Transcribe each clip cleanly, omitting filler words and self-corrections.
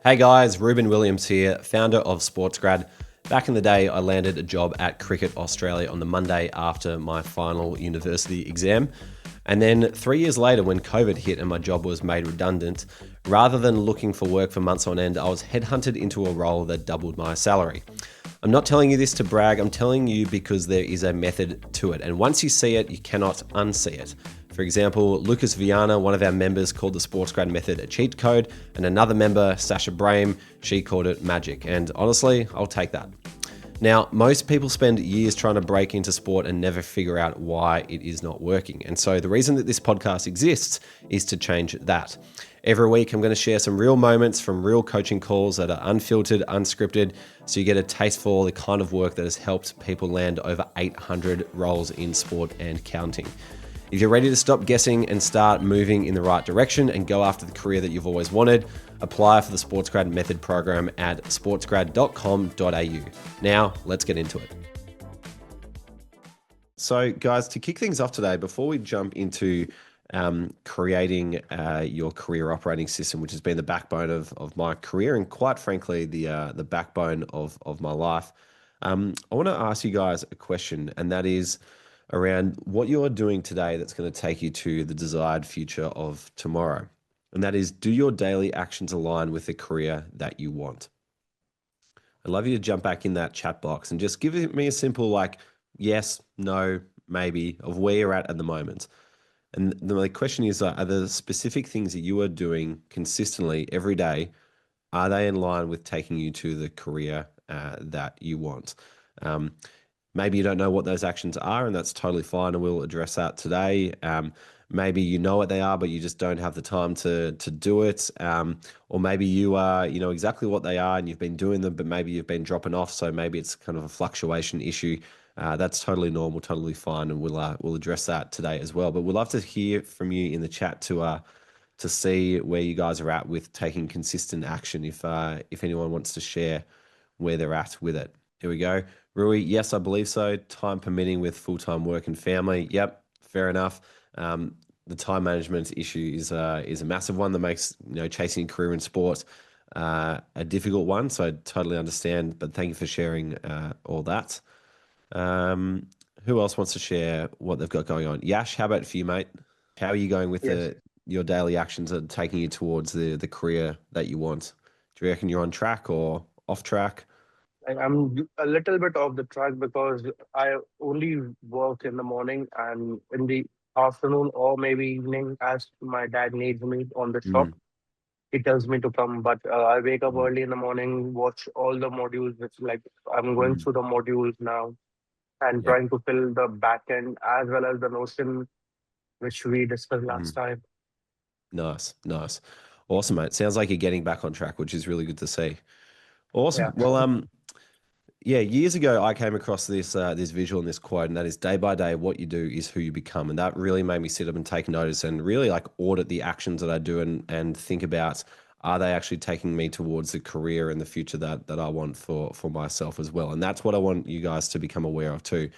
Hey guys, Reuben Williams here, founder of SportsGrad. Back in the day, I landed a job at Cricket Australia on the Monday after my final university exam. And then 3 years later, when COVID hit and my job was made redundant, rather than looking for work for months on end, I was headhunted into a role that doubled my salary. I'm not telling you this to brag, I'm telling you because there is a method to it. And once you see it, you cannot unsee it. For example, Lucas Viana, one of our members, called the SportsGrad method a cheat code, and another member, Sasha Brahim, she called it magic. And honestly, I'll take that. Now, most people spend years trying to break into sport and never figure out why it is not working. And so the reason that this podcast exists is to change that. Every week, I'm going to share some real moments from real coaching calls that are unfiltered, unscripted, so you get a taste for the kind of work that has helped people land over 800 roles in sport and counting. If you're ready to stop guessing and start moving in the right direction and go after the career that you've always wanted, apply for the SportsGrad Method program at sportsgrad.com.au. Now, let's get into it. So, guys, to kick things off today, before we jump into creating your career operating system, which has been the backbone of my career and quite frankly, the backbone of my life, I want to ask you guys a question, and that is around what you're doing today that's going to take you to the desired future of tomorrow. And that is, do your daily actions align with the career that you want? I'd love you to jump back in that chat box and just give me a simple yes, no, maybe of where you're at the moment. And the question is, are the specific things that you are doing consistently every day, are they in line with taking you to the career that you want? Maybe you don't know what those actions are, and that's totally fine, and we'll address that today. Maybe you know what they are, but you just don't have the time to do it. Or maybe you know exactly what they are and you've been doing them, but maybe you've been dropping off. So maybe it's kind of a fluctuation issue. That's totally normal, totally fine, and we'll address that today as well. But we'd love to hear from you in the chat to see where you guys are at with taking consistent action. If anyone wants to share where they're at with it. Here we go. Rui, yes, I believe so. Time permitting with full-time work and family. Yep, fair enough. The time management issue is a massive one that makes chasing a career in sport a difficult one. So I totally understand. But thank you for sharing all that. Who else wants to share what they've got going on? Yash, how about for you, mate? How are you going with Yes, your daily actions that are taking you towards the career that you want? Do you reckon you're on track or off track? I'm a little bit off the track because I only work in the morning and in the afternoon or maybe evening as my dad needs me on the shop. Mm, He tells me to come, but I wake up mm, early in the morning, watch all the modules. It's like I'm going mm. through the modules now and Yep. trying to fill the back end as well as the notion which we discussed last Mm. time. Nice, nice. Awesome, mate. Sounds like you're getting back on track, which is really good to see. Yeah. Awesome. Well, yeah, years ago I came across this visual and this quote, and that is day by day, what you do is who you become. And that really made me sit up and take notice and really audit the actions that I do and think about, are they actually taking me towards the career and the future that I want for myself as well. And that's what I want you guys to become aware of too.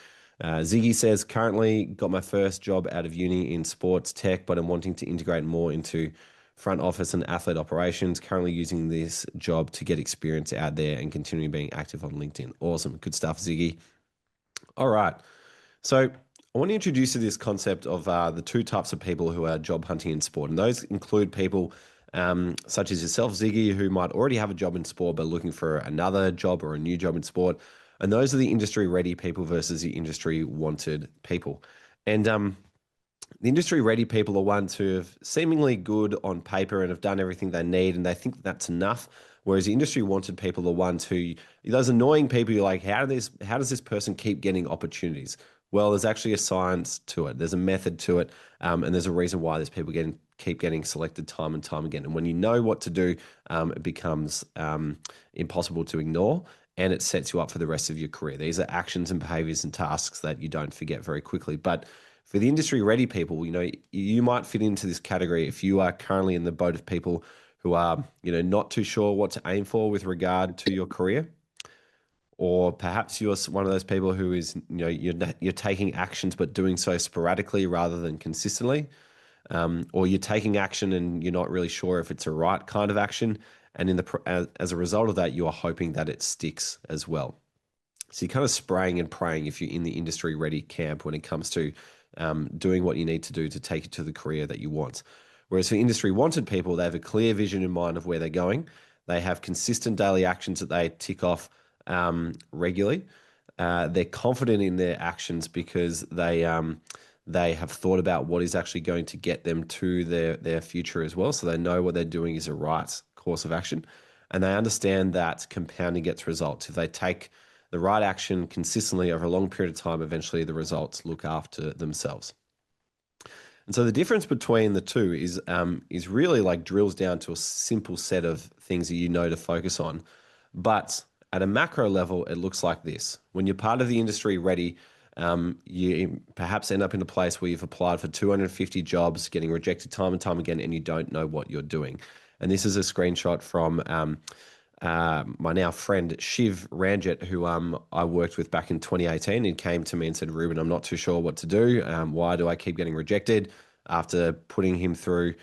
Ziggy says, currently got my first job out of uni in sports tech, but I'm wanting to integrate more into front office and athlete operations. Currently using this job to get experience out there and continuing being active on LinkedIn. Awesome. Good stuff, Ziggy. All right. So I want to introduce you to this concept of the two types of people who are job hunting in sport. And those include people such as yourself, Ziggy, who might already have a job in sport but looking for another job or a new job in sport. And those are the industry ready people versus the industry wanted people. And the industry ready people are ones who have seemingly good on paper and have done everything they need and they think that's enough. Whereas the industry wanted people are ones who, those annoying people, you're like, how does this person keep getting opportunities? Well, there's actually a science to it. There's a method to it. And there's a reason why there's people keep getting selected time and time again. And when you know what to do, it becomes impossible to ignore and it sets you up for the rest of your career. These are actions and behaviors and tasks that you don't forget very quickly. But for the industry ready people, you might fit into this category if you are currently in the boat of people who are, not too sure what to aim for with regard to your career. Or perhaps you're one of those people who is, you're taking actions but doing so sporadically rather than consistently. Or you're taking action and you're not really sure if it's a right kind of action. And as a result of that, you are hoping that it sticks as well. So you're kind of spraying and praying if you're in the industry ready camp when it comes to doing what you need to do to take you to the career that you want. Whereas for industry wanted people, they have a clear vision in mind of where they're going. They have consistent daily actions that they tick off regularly. They're confident in their actions because they have thought about what is actually going to get them to their future as well. So they know what they're doing is a right course of action, and they understand that compounding gets results. If they take the right action consistently over a long period of time, eventually the results look after themselves. And so the difference between the two is really like drills down to a simple set of things that you know to focus on. But at a macro level, it looks like this. When you're part of the industry ready, you perhaps end up in a place where you've applied for 250 jobs, getting rejected time and time again, and you don't know what you're doing. And this is a screenshot from my now friend Shiv Ranjit, who I worked with back in 2018. He came to me and said, "Reuben, I'm not too sure what to do. Why do I keep getting rejected?" After putting him through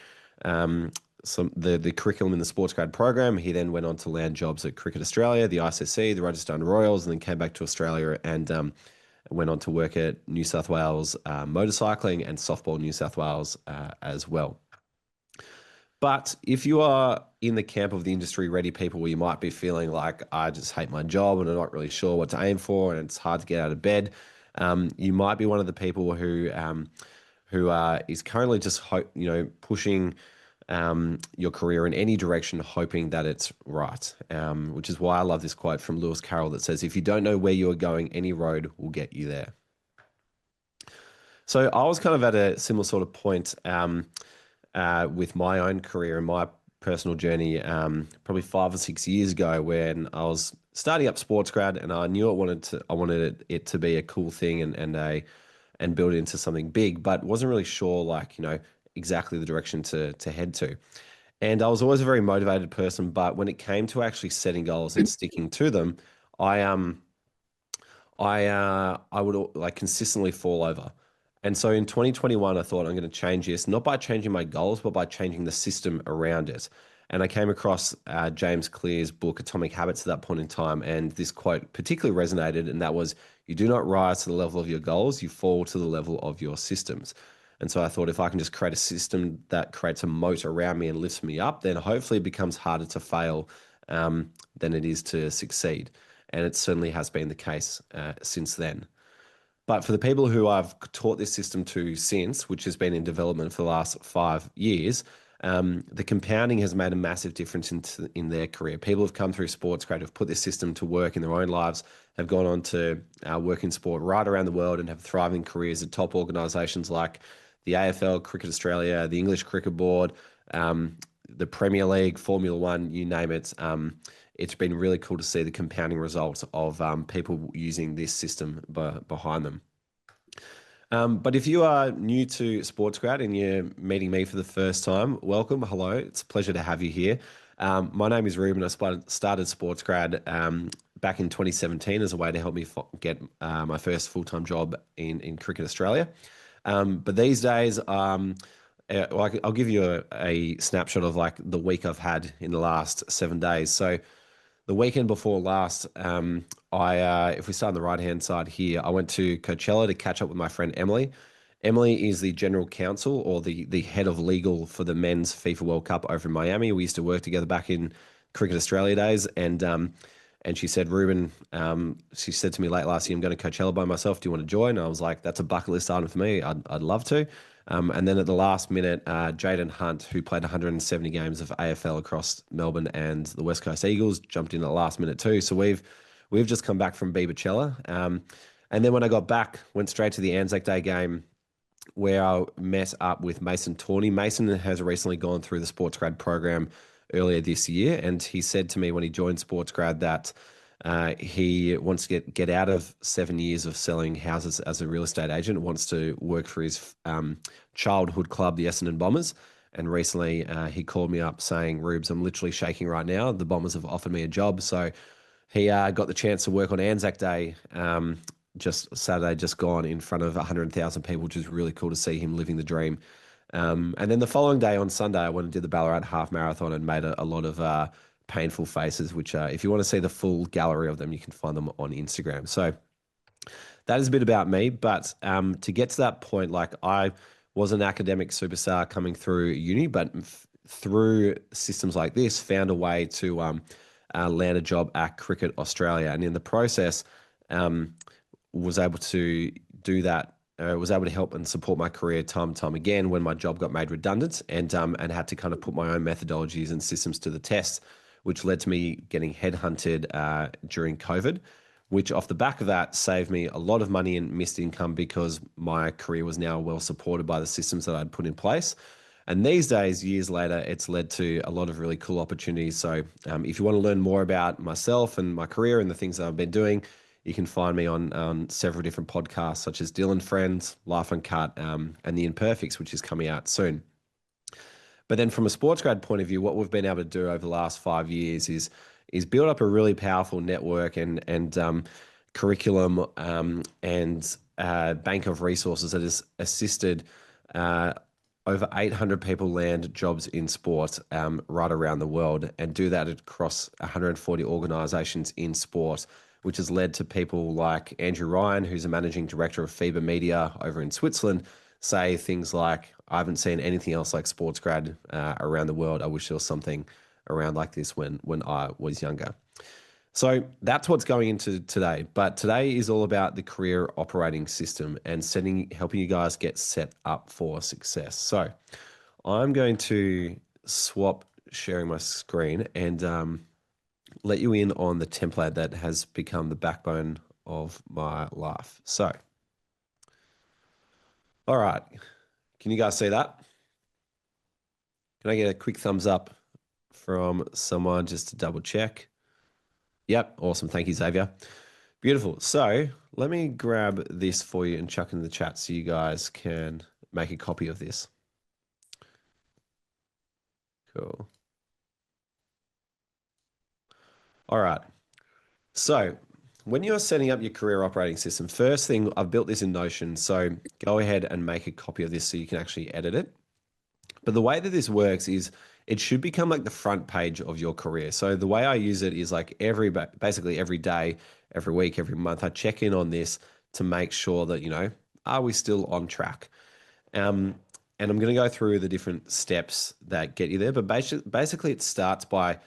the curriculum in the SportsGrad program, he then went on to land jobs at Cricket Australia, the ICC, the Rajasthan Royals, and then came back to Australia and went on to work at New South Wales motorcycling and softball New South Wales as well. But if you are in the camp of the industry ready people where you might be feeling like, I just hate my job and I'm not really sure what to aim for and it's hard to get out of bed, you might be one of the people who is currently just pushing your career in any direction, hoping that it's right, which is why I love this quote from Lewis Carroll that says, "If you don't know where you are going, any road will get you there." So I was kind of at a similar sort of point with my own career and my personal journey probably 5 or 6 years ago when I was starting up SportsGrad, and I knew I wanted it to be a cool thing and build it into something big, but wasn't really sure exactly the direction to head to. And I was always a very motivated person, but when it came to actually setting goals and sticking to them, I would like consistently fall over. And so in 2021, I thought I'm going to change this, not by changing my goals, but by changing the system around it. And I came across James Clear's book, Atomic Habits, at that point in time. And this quote particularly resonated, and that was, "You do not rise to the level of your goals, you fall to the level of your systems." And so I thought if I can just create a system that creates a moat around me and lifts me up, then hopefully it becomes harder to fail than it is to succeed. And it certainly has been the case since then. But for the people who I've taught this system to since, which has been in development for the last 5 years, the compounding has made a massive difference in their career. People have come through SportsGrad, have put this system to work in their own lives, have gone on to work in sport right around the world and have thriving careers at top organisations like the AFL, Cricket Australia, the English Cricket Board, the Premier League, Formula One, you name it. It's been really cool to see the compounding results of people using this system behind them. But if you are new to SportsGrad and you're meeting me for the first time, welcome. Hello. It's a pleasure to have you here. My name is Reuben. I started SportsGrad back in 2017 as a way to help me get my first full-time job in Cricket Australia. But these days, I'll give you a snapshot of like the week I've had in the last 7 days. So the weekend before last, if we start on the right-hand side here, I went to Coachella to catch up with my friend Emily. Emily is the general counsel or the head of legal for the men's FIFA World Cup over in Miami. We used to work together back in Cricket Australia days. And she said, "Reuben," she said to me late last year, "I'm going to Coachella by myself. Do you want to join?" And I was like, "That's a bucket list item for me. I'd love to." And then at the last minute, Jaden Hunt, who played 170 games of AFL across Melbourne and the West Coast Eagles, jumped in at the last minute too. So we've just come back from Beachella. And then when I got back, went straight to the Anzac Day game where I met up with Mason Tawney. Mason has recently gone through the SportsGrad program earlier this year, and he said to me when he joined SportsGrad that he wants to get out of 7 years of selling houses as a real estate agent, wants to work for his childhood club, the Essendon Bombers. And recently he called me up saying, "Rubes, I'm literally shaking right now. The Bombers have offered me a job." So he got the chance to work on Anzac Day, just Saturday, just gone, in front of 100,000 people, which is really cool to see him living the dream. And then the following day on Sunday, I went and did the Ballarat half marathon and made a lot of painful faces, which if you want to see the full gallery of them, you can find them on Instagram. So that is a bit about me. But to get to that point, like I was an academic superstar coming through uni, but through systems like this, found a way to land a job at Cricket Australia. And in the process, was able to do that. Was able to help and support my career time and time again when my job got made redundant, and had to kind of put my own methodologies and systems to the test, which led to me getting headhunted during COVID, which off the back of that saved me a lot of money and missed income because my career was now well supported by the systems that I'd put in place. And these days, years later, it's led to a lot of really cool opportunities. So if you want to learn more about myself and my career and the things that I've been doing, you can find me on several different podcasts such as Dylan Friends, Life Uncut, and The Imperfects, which is coming out soon. But then from a SportsGrad point of view, what we've been able to do over the last 5 years is build up a really powerful network and curriculum and bank of resources that has assisted over 800 people land jobs in sport right around the world, and do that across 140 organisations in sport, which has led to people like Andrew Ryan, who's a managing director of FIBA Media over in Switzerland, say things like, I haven't seen anything else like SportsGrad around the world. I wish there was something around like this when I was younger. So that's what's going into today. But today is all about the career operating system and helping you guys get set up for success. So I'm going to swap sharing my screen and let you in on the template that has become the backbone of my life. So, all right. Can you guys see that? Can I get a quick thumbs up from someone just to double check? Yep. Awesome. Thank you, Xavier. Beautiful. So let me grab this for you and chuck in the chat so you guys can make a copy of this. Cool. All right. So when you're setting up your career operating system, first thing, I've built this in Notion. So go ahead and make a copy of this so you can actually edit it. But the way that this works is it should become like the front page of your career. So the way I use it is like basically every day, every week, every month, I check in on this to make sure that, are we still on track? And I'm going to go through the different steps that get you there. But basically it starts by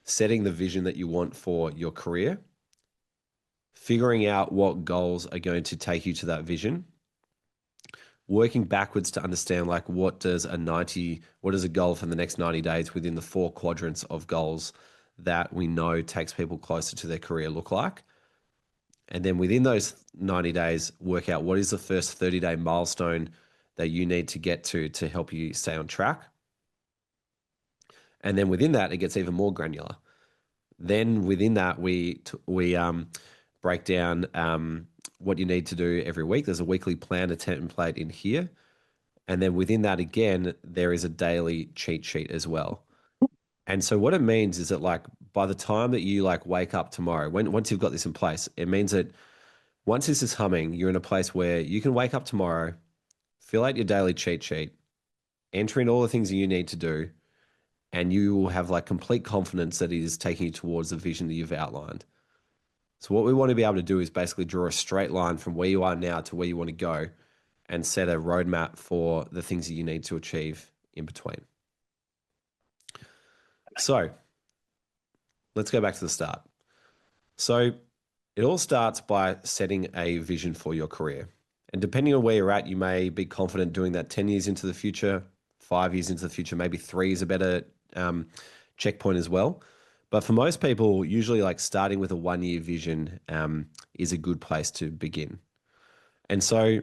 setting the vision that you want for your career, figuring out what goals are going to take you to that vision, working backwards to understand like what does a goal for the next 90 days within the 4 quadrants of goals that we know takes people closer to their career look like. And then within those 90 days, work out what is the first 30-day milestone that you need to get to help you stay on track. And then within that, it gets even more granular. Then within that, we break down what you need to do every week. There's a weekly plan, a template in here. And then within that, again, there is a daily cheat sheet as well. And so what it means is that like by the time that you like wake up tomorrow, once you've got this in place, it means that once this is humming, you're in a place where you can wake up tomorrow, fill out your daily cheat sheet, enter in all the things that you need to do, and you will have like complete confidence that it is taking you towards the vision that you've outlined. So what we want to be able to do is basically draw a straight line from where you are now to where you want to go and set a roadmap for the things that you need to achieve in between. So let's go back to the start. So it all starts by setting a vision for your career. And depending on where you're at, you may be confident doing that 10 years into the future, 5 years into the future, maybe 3 is a better checkpoint as well. But for most people, usually like starting with a 1-year vision is a good place to begin. And so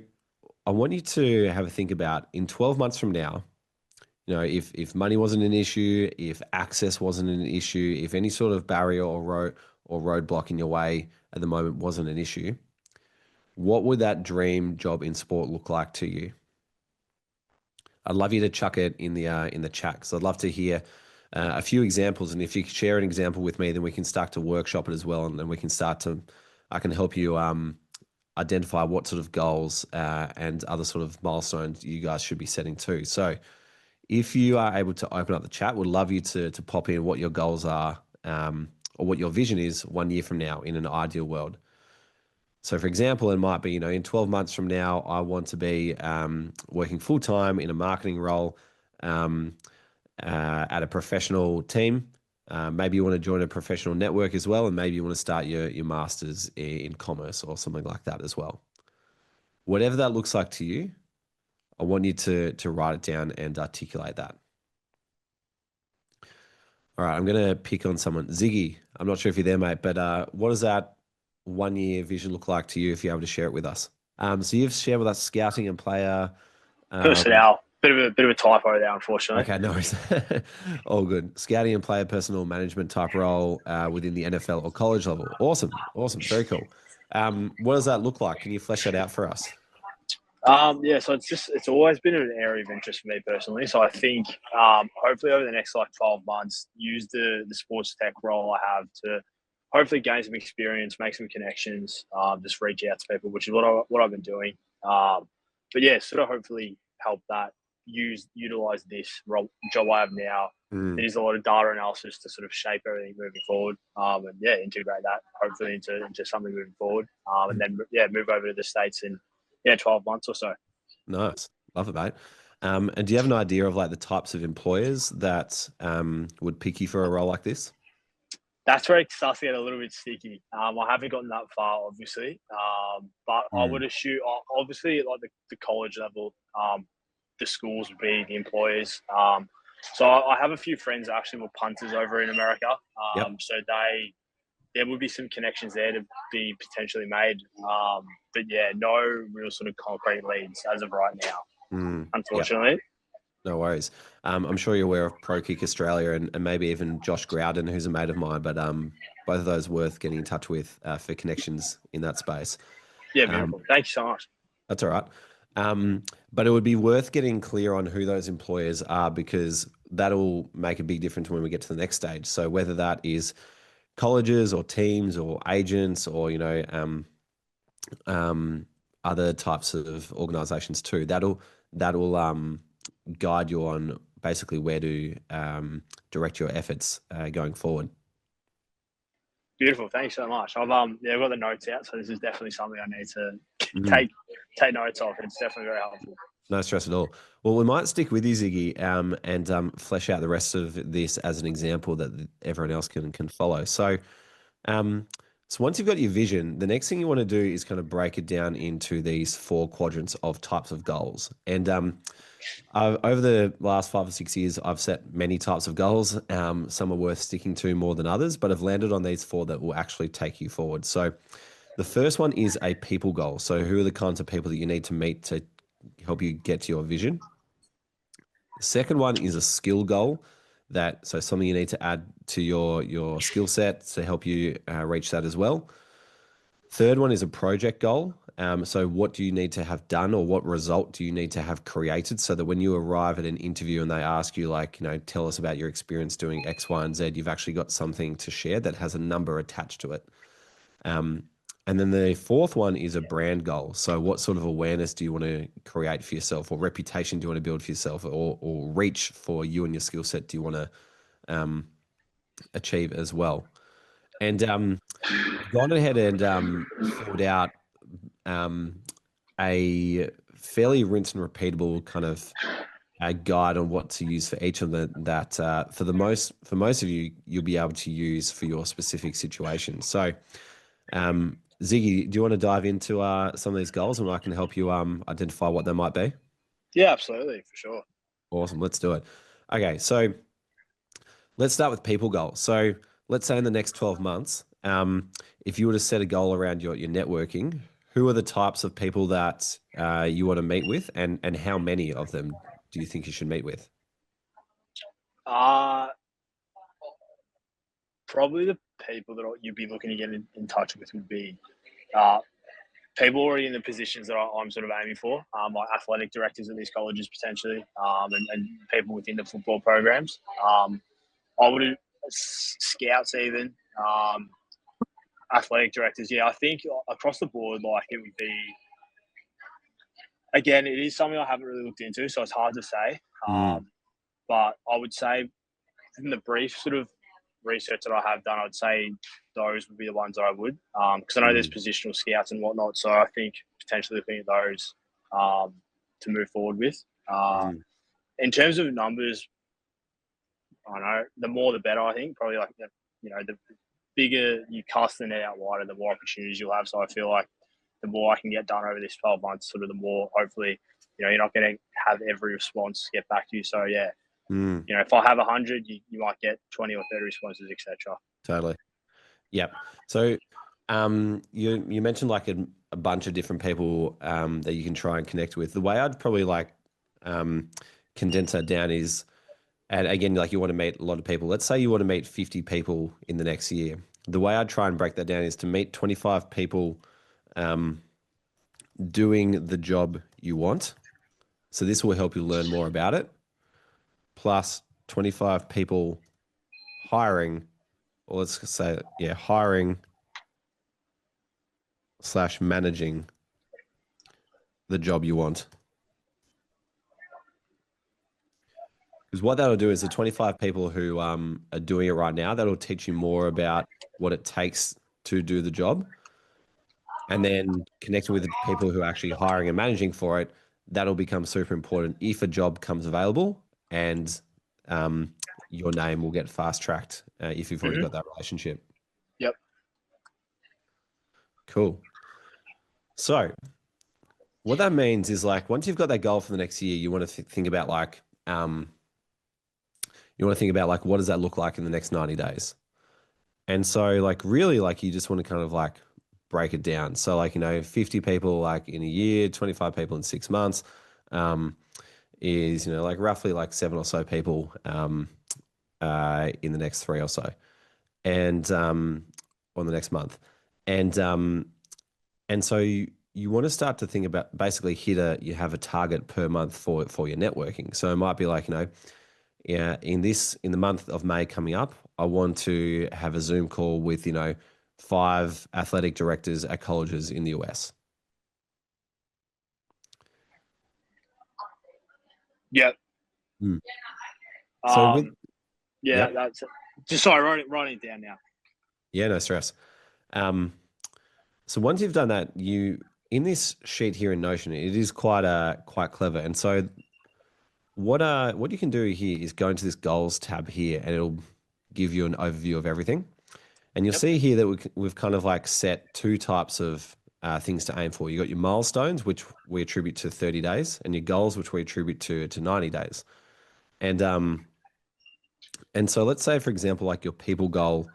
I want you to have a think about in 12 months from now, if money wasn't an issue, if access wasn't an issue, if any sort of barrier or roadblock in your way at the moment wasn't an issue, what would that dream job in sport look like to you? I'd love you to chuck it in the chat because I'd love to hear a few examples. And if you could share an example with me, then we can start to workshop it as well. And then I can help you identify what sort of goals and other sort of milestones you guys should be setting too. So if you are able to open up the chat, we'd love you to pop in what your goals are or what your vision is 1 year from now in an ideal world. So, for example, it might be, in 12 months from now, I want to be working full time in a marketing role at a professional team. Maybe you want to join a professional network as well, and maybe you want to start your master's in commerce or something like that as well. Whatever that looks like to you, I want you to write it down and articulate that. All right, I'm going to pick on someone. Ziggy, I'm not sure if you're there, mate, but what does that 1 year vision look like to you if you're able to share it with us? So you've shared with us scouting and player. Personnel. Bit of a typo there, unfortunately. Okay, no worries. All good. Scouting and player personnel management type role within the NFL or college level. Awesome. Very cool. What does that look like? Can you flesh that out for us? So it's always been an area of interest for me personally. So I think hopefully over the next 12 months, use the sports tech role I have to hopefully gain some experience, make some connections, just reach out to people, which is what I've been doing. But yeah, sort of hopefully help that utilize this job I have now. There's a lot of data analysis to sort of shape everything moving forward, and integrate that hopefully into something moving forward, and then move over to the States in 12 months or so. Nice, love it, mate. And do you have an idea of the types of employers that would pick you for a role like this? That's where it starts to get a little bit sticky. I haven't gotten that far, obviously, but I would assume, obviously, the college level, the schools would be the employers. So I have a few friends that actually were punters over in America. So there would be some connections there to be potentially made. But yeah, no real sort of concrete leads as of right now, unfortunately. Yep. No worries. I'm sure you're aware of Pro Kick Australia and maybe even Josh Growden, who's a mate of mine, but both of those worth getting in touch with for connections in that space. Yeah, beautiful. Thank you so much. That's all right. But it would be worth getting clear on who those employers are, because that'll make a big difference when we get to the next stage. So whether that is colleges or teams or agents or, other types of organizations too, that'll guide you on basically where to direct your efforts going forward. Beautiful. Thanks so much. I've got the notes out, so this is definitely something I need to take notes of. It's definitely very helpful. No stress at all. Well, we might stick with you, Ziggy, and flesh out the rest of this as an example that everyone else can follow. So, so once you've got your vision, the next thing you want to do is kind of break it down into these 4 quadrants of types of goals. And over the last 5 or 6 years, I've set many types of goals. Some are worth sticking to more than others, but I've landed on these 4 that will actually take you forward. So the first one is a people goal. So who are the kinds of people that you need to meet to help you get to your vision? The second one is a skill goal. So something you need to add to your skill set to help you reach that as well. Third one is a project goal. So what do you need to have done, or what result do you need to have created, so that when you arrive at an interview and they ask you, tell us about your experience doing X, Y, and Z, you've actually got something to share that has a number attached to it. And then the fourth one is a brand goal. So what sort of awareness do you want to create for yourself, or reputation do you want to build for yourself, or reach for you and your skill set do you want to achieve as well? And I've gone ahead and filled out a fairly rinse and repeatable kind of a guide on what to use for each of them that for most of you, you'll be able to use for your specific situation. So Ziggy, do you want to dive into some of these goals, and I can help you identify what they might be? Yeah, absolutely, for sure. Awesome, let's do it. Okay, so let's start with people goals. So let's say in the next 12 months, if you were to set a goal around your networking, who are the types of people that you want to meet with, and how many of them do you think you should meet with? Probably the people that you'd be looking to get in touch with would be people already in the positions that I'm sort of aiming for, like athletic directors at these colleges potentially, and people within the football programs. I would scouts even, athletic directors. Yeah, I think across the board, it would be. Again, it is something I haven't really looked into, so it's hard to say. But I would say, in the brief sort of research that I have done, I'd say those would be the ones that I would, because I know there's positional scouts and whatnot. So I think potentially looking at those to move forward with. In terms of numbers, I don't know, the more the better. I think probably like the bigger you cast the net out wider, the more opportunities you'll have. So I feel like the more I can get done over this 12 months, sort of the more hopefully you're not going to have every response get back to you. So yeah. If I have 100, you might get 20 or 30 responses, etc. Totally. Yep. So, you mentioned like a bunch of different people that you can try and connect with. The way I'd probably like condense that down is, and again, like you want to meet a lot of people. Let's say you want to meet 50 people in the next year. The way I'd try and break that down is to meet 25 people doing the job you want. So this will help you learn more about it. Plus 25 people hiring, or let's say, hiring / managing the job you want. Because what that'll do is the 25 people who are doing it right now, that'll teach you more about what it takes to do the job. And then connecting with the people who are actually hiring and managing for it, that'll become super important if a job comes available, and your name will get fast tracked if you've already got that relationship. Yep. Cool. So what that means is like, once you've got that goal for the next year, you want to think about like, what does that look like in the next 90 days? And so like, really like, you just want to kind of like break it down. So like, 50 people like in a year, 25 people in 6 months, is, like roughly like 7 or so people, in the next 3 or so, and, on the next month. And so you want to start to think about basically you have a target per month for your networking. So it might be like, in the month of May coming up, I want to have a Zoom call with, 5 athletic directors at colleges in the US. Yep. So that's it. Just sorry, writing it down now. Yeah, no stress. So once you've done that, in this sheet here in Notion, it is quite clever. And so what you can do here is go into this goals tab here, and it'll give you an overview of everything. And you'll see here that we've kind of like set 2 types of things to aim for. You got your milestones, which we attribute to 30 days, and your goals, which we attribute to 90 days. And so let's say, for example, like your people goal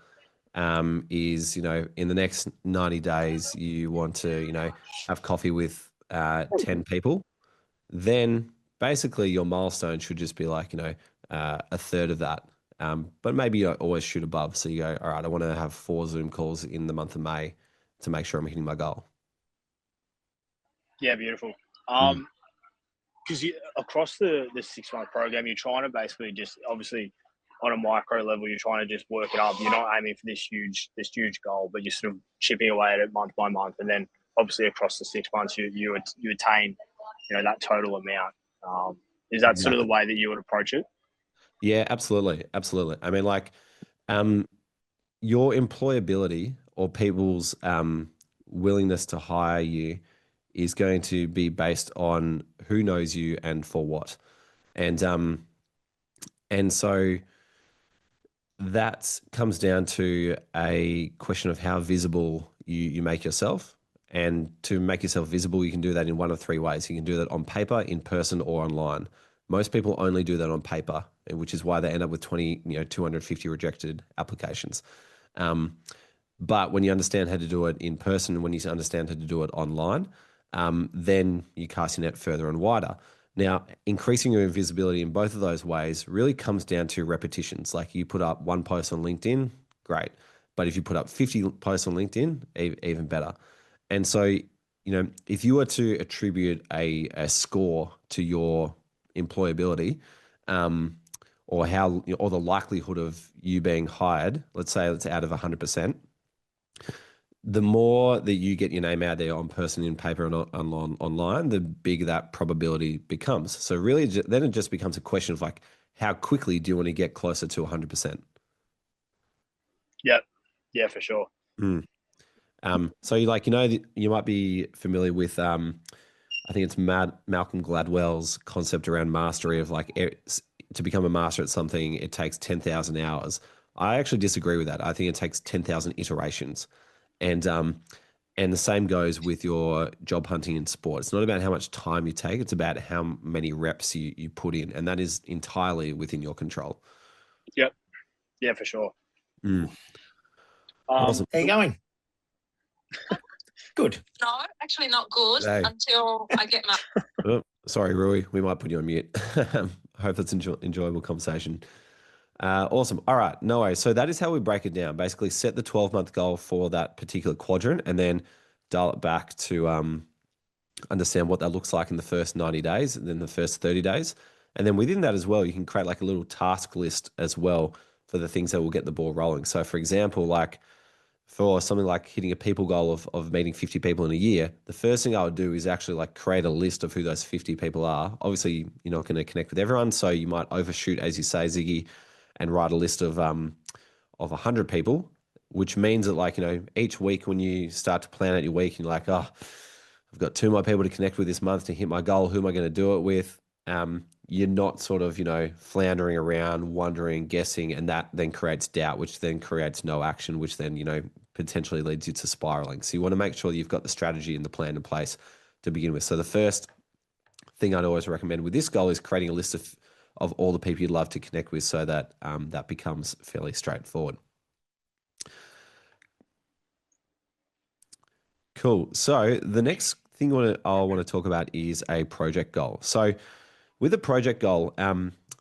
is, in the next 90 days, you want to, have coffee with 10 people. Then basically your milestone should just be like, a third of that. But maybe you always shoot above. So you go, all right, I want to have 4 Zoom calls in the month of May to make sure I'm hitting my goal. Yeah, beautiful. Because across the 6-month program, you're trying to basically just, obviously on a micro level, you're trying to just work it up. You're not aiming for this huge goal, but you're sort of chipping away at it month by month, and then obviously across the 6 months, you attain, that total amount. Is that sort of the way that you would approach it? Yeah, absolutely. I mean, like, your employability or people's willingness to hire you is going to be based on who knows you and for what. And so that comes down to a question of how visible you make yourself. And to make yourself visible, you can do that in one of 3 ways. You can do that on paper, in person, or online. Most people only do that on paper, which is why they end up with 250 rejected applications. But when you understand how to do it in person, and when you understand how to do it online, then you cast your net further and wider. Now, increasing your visibility in both of those ways really comes down to repetitions. Like, you put up 1 post on LinkedIn, great. But if you put up 50 posts on LinkedIn, even better. And so, if you were to attribute a score to your employability, or the likelihood of you being hired, let's say it's out of 100%, the more that you get your name out there on person, in paper, and online, the bigger that probability becomes. So really, then it just becomes a question of like, how quickly do you want to get closer to 100%? Yep. Yeah, for sure. Mm. So you might be familiar with I think it's Malcolm Gladwell's concept around mastery of like to become a master at something, it takes 10,000 hours. I actually disagree with that. I think it takes 10,000 iterations. And the same goes with your job hunting in sport. It's not about how much time you take, it's about how many reps you put in. And that is entirely within your control. Yep. Yeah, for sure. Awesome. How you going? Good. No, actually not good Hey. until I get my. Oh, sorry, Rui. We might put you on mute. Hope that's enjoyable conversation. Awesome. All right. No worries. So that is how we break it down. Basically, set the 12-month goal for that particular quadrant and then dial it back to understand what that looks like in the first 90 days and then the first 30 days. And then within that as well, you can create like a little task list as well for the things that will get the ball rolling. So for example, like for something like hitting a people goal of meeting 50 people in a year, the first thing I would do is actually like create a list of who those 50 people are. Obviously, you're not going to connect with everyone, so you might overshoot, as you say, Ziggy, and write a list of 100 people, which means that like, each week when you start to plan out your week, you're like, oh, I've got 2 more people to connect with this month to hit my goal. Who am I going to do it with? You're not sort of, floundering around, wondering, guessing, and that then creates doubt, which then creates no action, which then, potentially leads you to spiraling. So you want to make sure you've got the strategy and the plan in place to begin with. So the first thing I'd always recommend with this goal is creating a list of all the people you'd love to connect with so that that becomes fairly straightforward. Cool. So the next thing I want to talk about is a project goal. So with a project goal,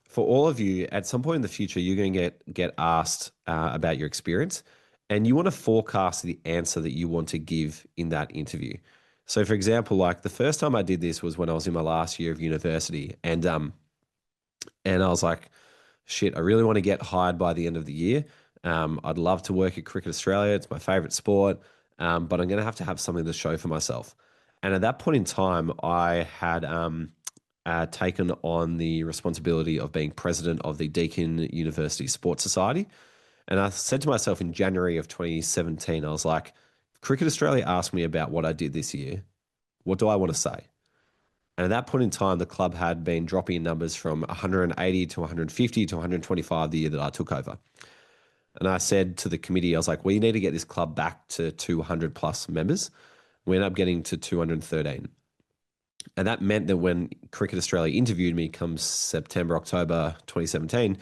for all of you, at some point in the future, you're going to get asked about your experience, and you want to forecast the answer that you want to give in that interview. So, for example, like the first time I did this was when I was in my last year of university, and I was like, shit, I really want to get hired by the end of the year. I'd love to work at Cricket Australia. It's my favorite sport, but I'm going to have something to show for myself. And at that point in time, I had taken on the responsibility of being president of the Deakin University Sports Society. And I said to myself in January of 2017, I was like, if Cricket Australia asked me about what I did this year, what do I want to say? And at that point in time, the club had been dropping in numbers from 180 to 150 to 125 the year that I took over. And I said to the committee, I was like, we need to get this club back to 200 plus members. We ended up getting to 213. And that meant that when Cricket Australia interviewed me come September, October 2017,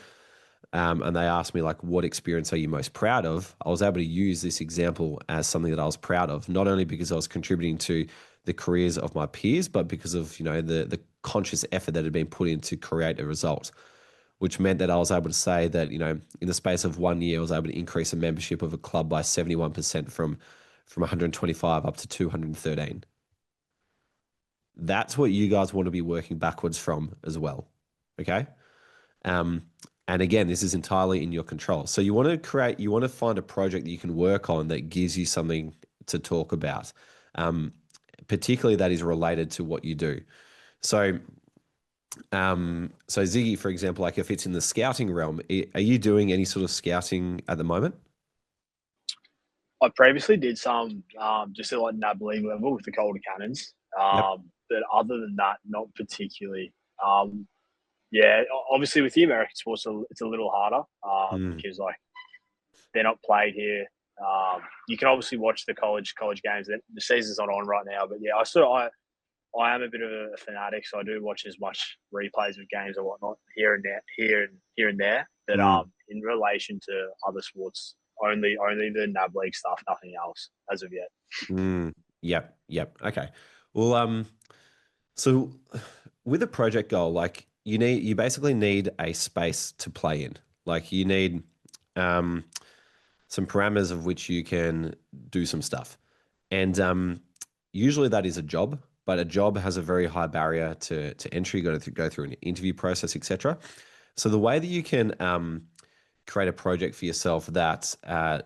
and they asked me like, what experience are you most proud of? I was able to use this example as something that I was proud of, not only because I was contributing to the careers of my peers, but because of, the conscious effort that had been put in to create a result, which meant that I was able to say that, in the space of 1 year, I was able to increase the membership of a club by 71% from 125 up to 213. That's what you guys want to be working backwards from as well. Okay. And again, this is entirely in your control. So you want to find a project that you can work on that gives you something to talk about, particularly that is related to what you do. So Ziggy, for example, like if it's in the scouting realm, are you doing any sort of scouting at the moment? I previously did some just at like NAB league level with the Calder Cannons. But other than that, not particularly. Yeah, obviously with the American sports, it's a little harder because like they're not played here. You can obviously watch the college games. The season's not on right now, but yeah, I am a bit of a fanatic, so I do watch as much replays of games or whatnot here and there. But in relation to other sports, only the NAB league stuff, nothing else as of yet. Yep. Okay. Well, so with a project goal, like you basically need a space to play in. Like you need some parameters of which you can do some stuff. And usually that is a job, but a job has a very high barrier to entry. You got to go through an interview process, etc. So the way that you can create a project for yourself that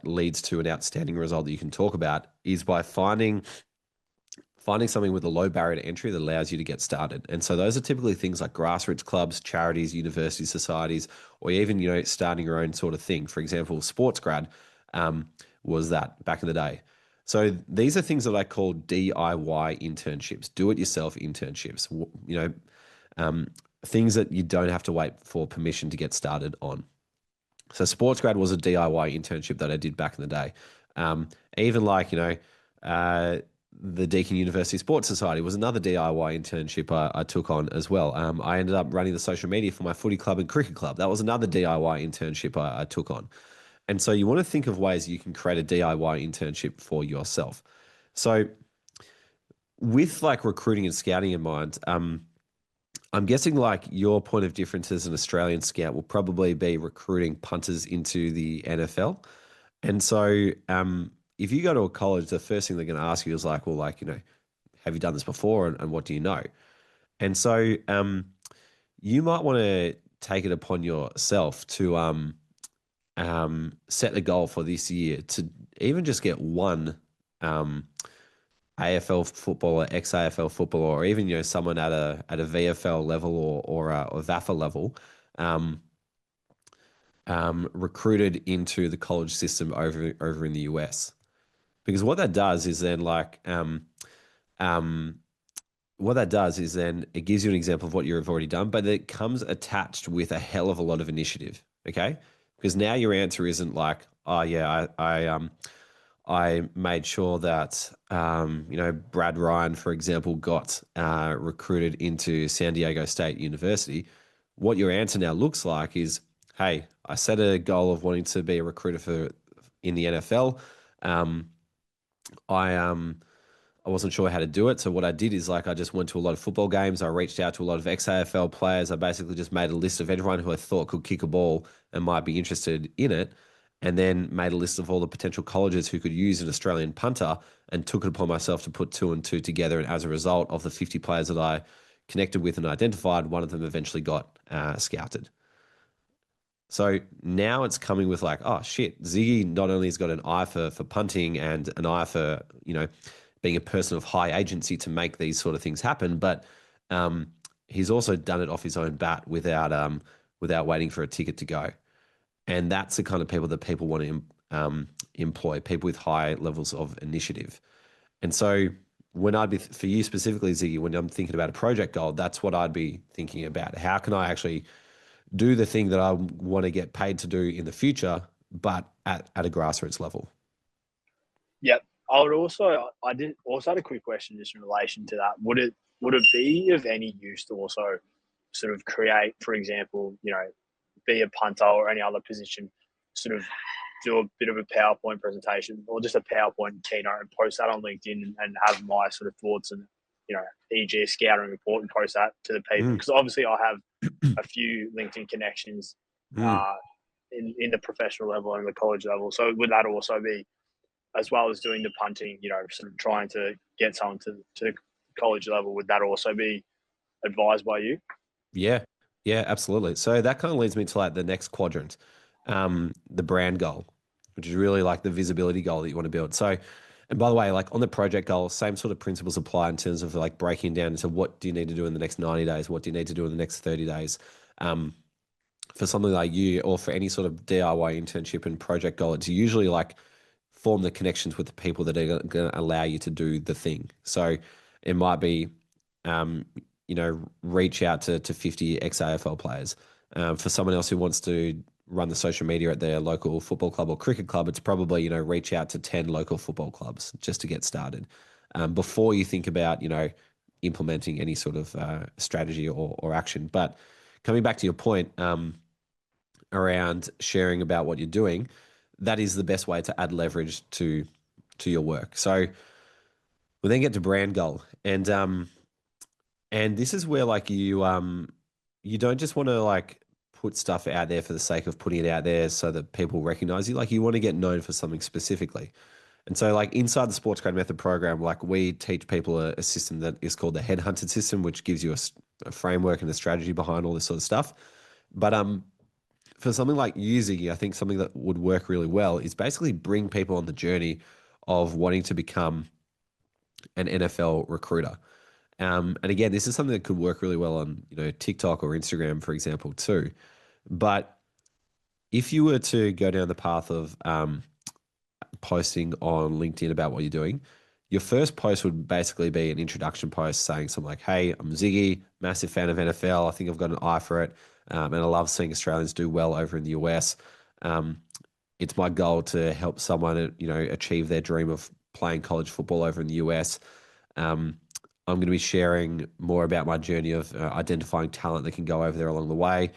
leads to an outstanding result that you can talk about is by finding something with a low barrier to entry that allows you to get started. And so those are typically things like grassroots clubs, charities, university societies, or even, starting your own sort of thing. For example, SportsGrad was that back in the day. So these are things that I call DIY internships, do-it-yourself internships. Things that you don't have to wait for permission to get started on. So SportsGrad was a DIY internship that I did back in the day. Even like, the Deakin University Sports Society was another DIY internship I took on as well. I ended up running the social media for my footy club and cricket club. That was another DIY internship I took on. And so you want to think of ways you can create a DIY internship for yourself. So with like recruiting and scouting in mind, I'm guessing like your point of difference as an Australian scout will probably be recruiting punters into the NFL. And so if you go to a college, the first thing they're going to ask you is like, well, like, have you done this before and what do you know? And so you might want to take it upon yourself to set a goal for this year to even just get one AFL footballer, ex-AFL footballer, or even someone at a VFL level or a VAFA level, recruited into the college system over in the US. Because what that does is then it gives you an example of what you've already done, but it comes attached with a hell of a lot of initiative. Okay, because now your answer isn't like, oh yeah, I made sure that Brad Ryan, for example, got recruited into San Diego State University. What your answer now looks like is, hey, I set a goal of wanting to be a recruiter in the NFL. I wasn't sure how to do it. So what I did is I just went to a lot of football games. I reached out to a lot of ex-AFL players. I basically just made a list of everyone who I thought could kick a ball and might be interested in it. And then made a list of all the potential colleges who could use an Australian punter and took it upon myself to put 2 and 2 together. And as a result of the 50 players that I connected with and identified, one of them eventually got scouted. So now it's coming with like, oh shit, Ziggy not only has got an eye for punting and an eye for, being a person of high agency to make these sort of things happen, but he's also done it off his own bat without waiting for a ticket to go. And that's the kind of people that people want to employ, people with high levels of initiative. And so for you specifically, Ziggy, when I'm thinking about a project goal, that's what I'd be thinking about. How can I actually do the thing that I want to get paid to do in the future, but at a grassroots level? Yep. I did also had a quick question just in relation to that. Would it be of any use to also sort of create, for example, be a punter or any other position, sort of do a bit of a PowerPoint presentation or just a PowerPoint keynote and post that on LinkedIn and have my sort of thoughts and, e.g. scouting report and post that to the people? Because obviously I have a few LinkedIn connections in the professional level and the college level. So would that also be, as well as doing the punting, sort of trying to get someone to the college level, would that also be advised by you? Yeah, absolutely. So that kind of leads me to like the next quadrant, the brand goal, which is really like the visibility goal that you want to build. So, and by the way, like on the project goal, same sort of principles apply in terms of like breaking down into what do you need to do in the next 90 days? What do you need to do in the next 30 days? For something like you or for any sort of DIY internship and project goal, it's usually like form the connections with the people that are going to allow you to do the thing. So it might be, reach out to 50 ex-AFL players. For someone else who wants to run the social media at their local football club or cricket club, it's probably, reach out to 10 local football clubs just to get started before you think about, implementing any sort of strategy or action. But coming back to your point around sharing about what you're doing, that is the best way to add leverage to your work. So we'll then get to brand goal. And this is where like you don't just want to like put stuff out there for the sake of putting it out there so that people recognize you. Like you want to get known for something specifically. And so like inside the SportsGrad Method program, like we teach people a system that is called the headhunted system, which gives you a framework and a strategy behind all this sort of stuff. But for something like using, I think something that would work really well is basically bring people on the journey of wanting to become an NFL recruiter. And again, this is something that could work really well on, TikTok or Instagram, for example, too. But if you were to go down the path of posting on LinkedIn about what you're doing, your first post would basically be an introduction post saying something like, hey, I'm Ziggy, massive fan of NFL. I think I've got an eye for it. And I love seeing Australians do well over in the US. It's my goal to help someone, achieve their dream of playing college football over in the US. I'm going to be sharing more about my journey of identifying talent that can go over there along the way.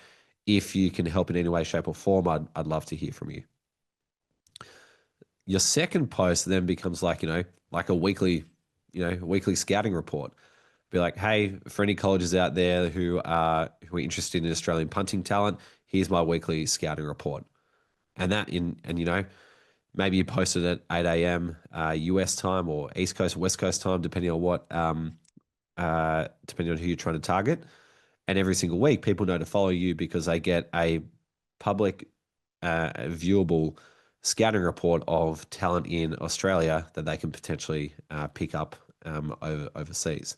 If you can help in any way, shape, or form, I'd love to hear from you. Your second post then becomes like a weekly scouting report. Be like, hey, for any colleges out there who are interested in Australian punting talent, here's my weekly scouting report. And maybe you post it at 8 a.m. US time or East Coast, West Coast time, depending on depending on who you're trying to target. And every single week, people know to follow you because they get a public, viewable scouting report of talent in Australia that they can potentially pick up overseas.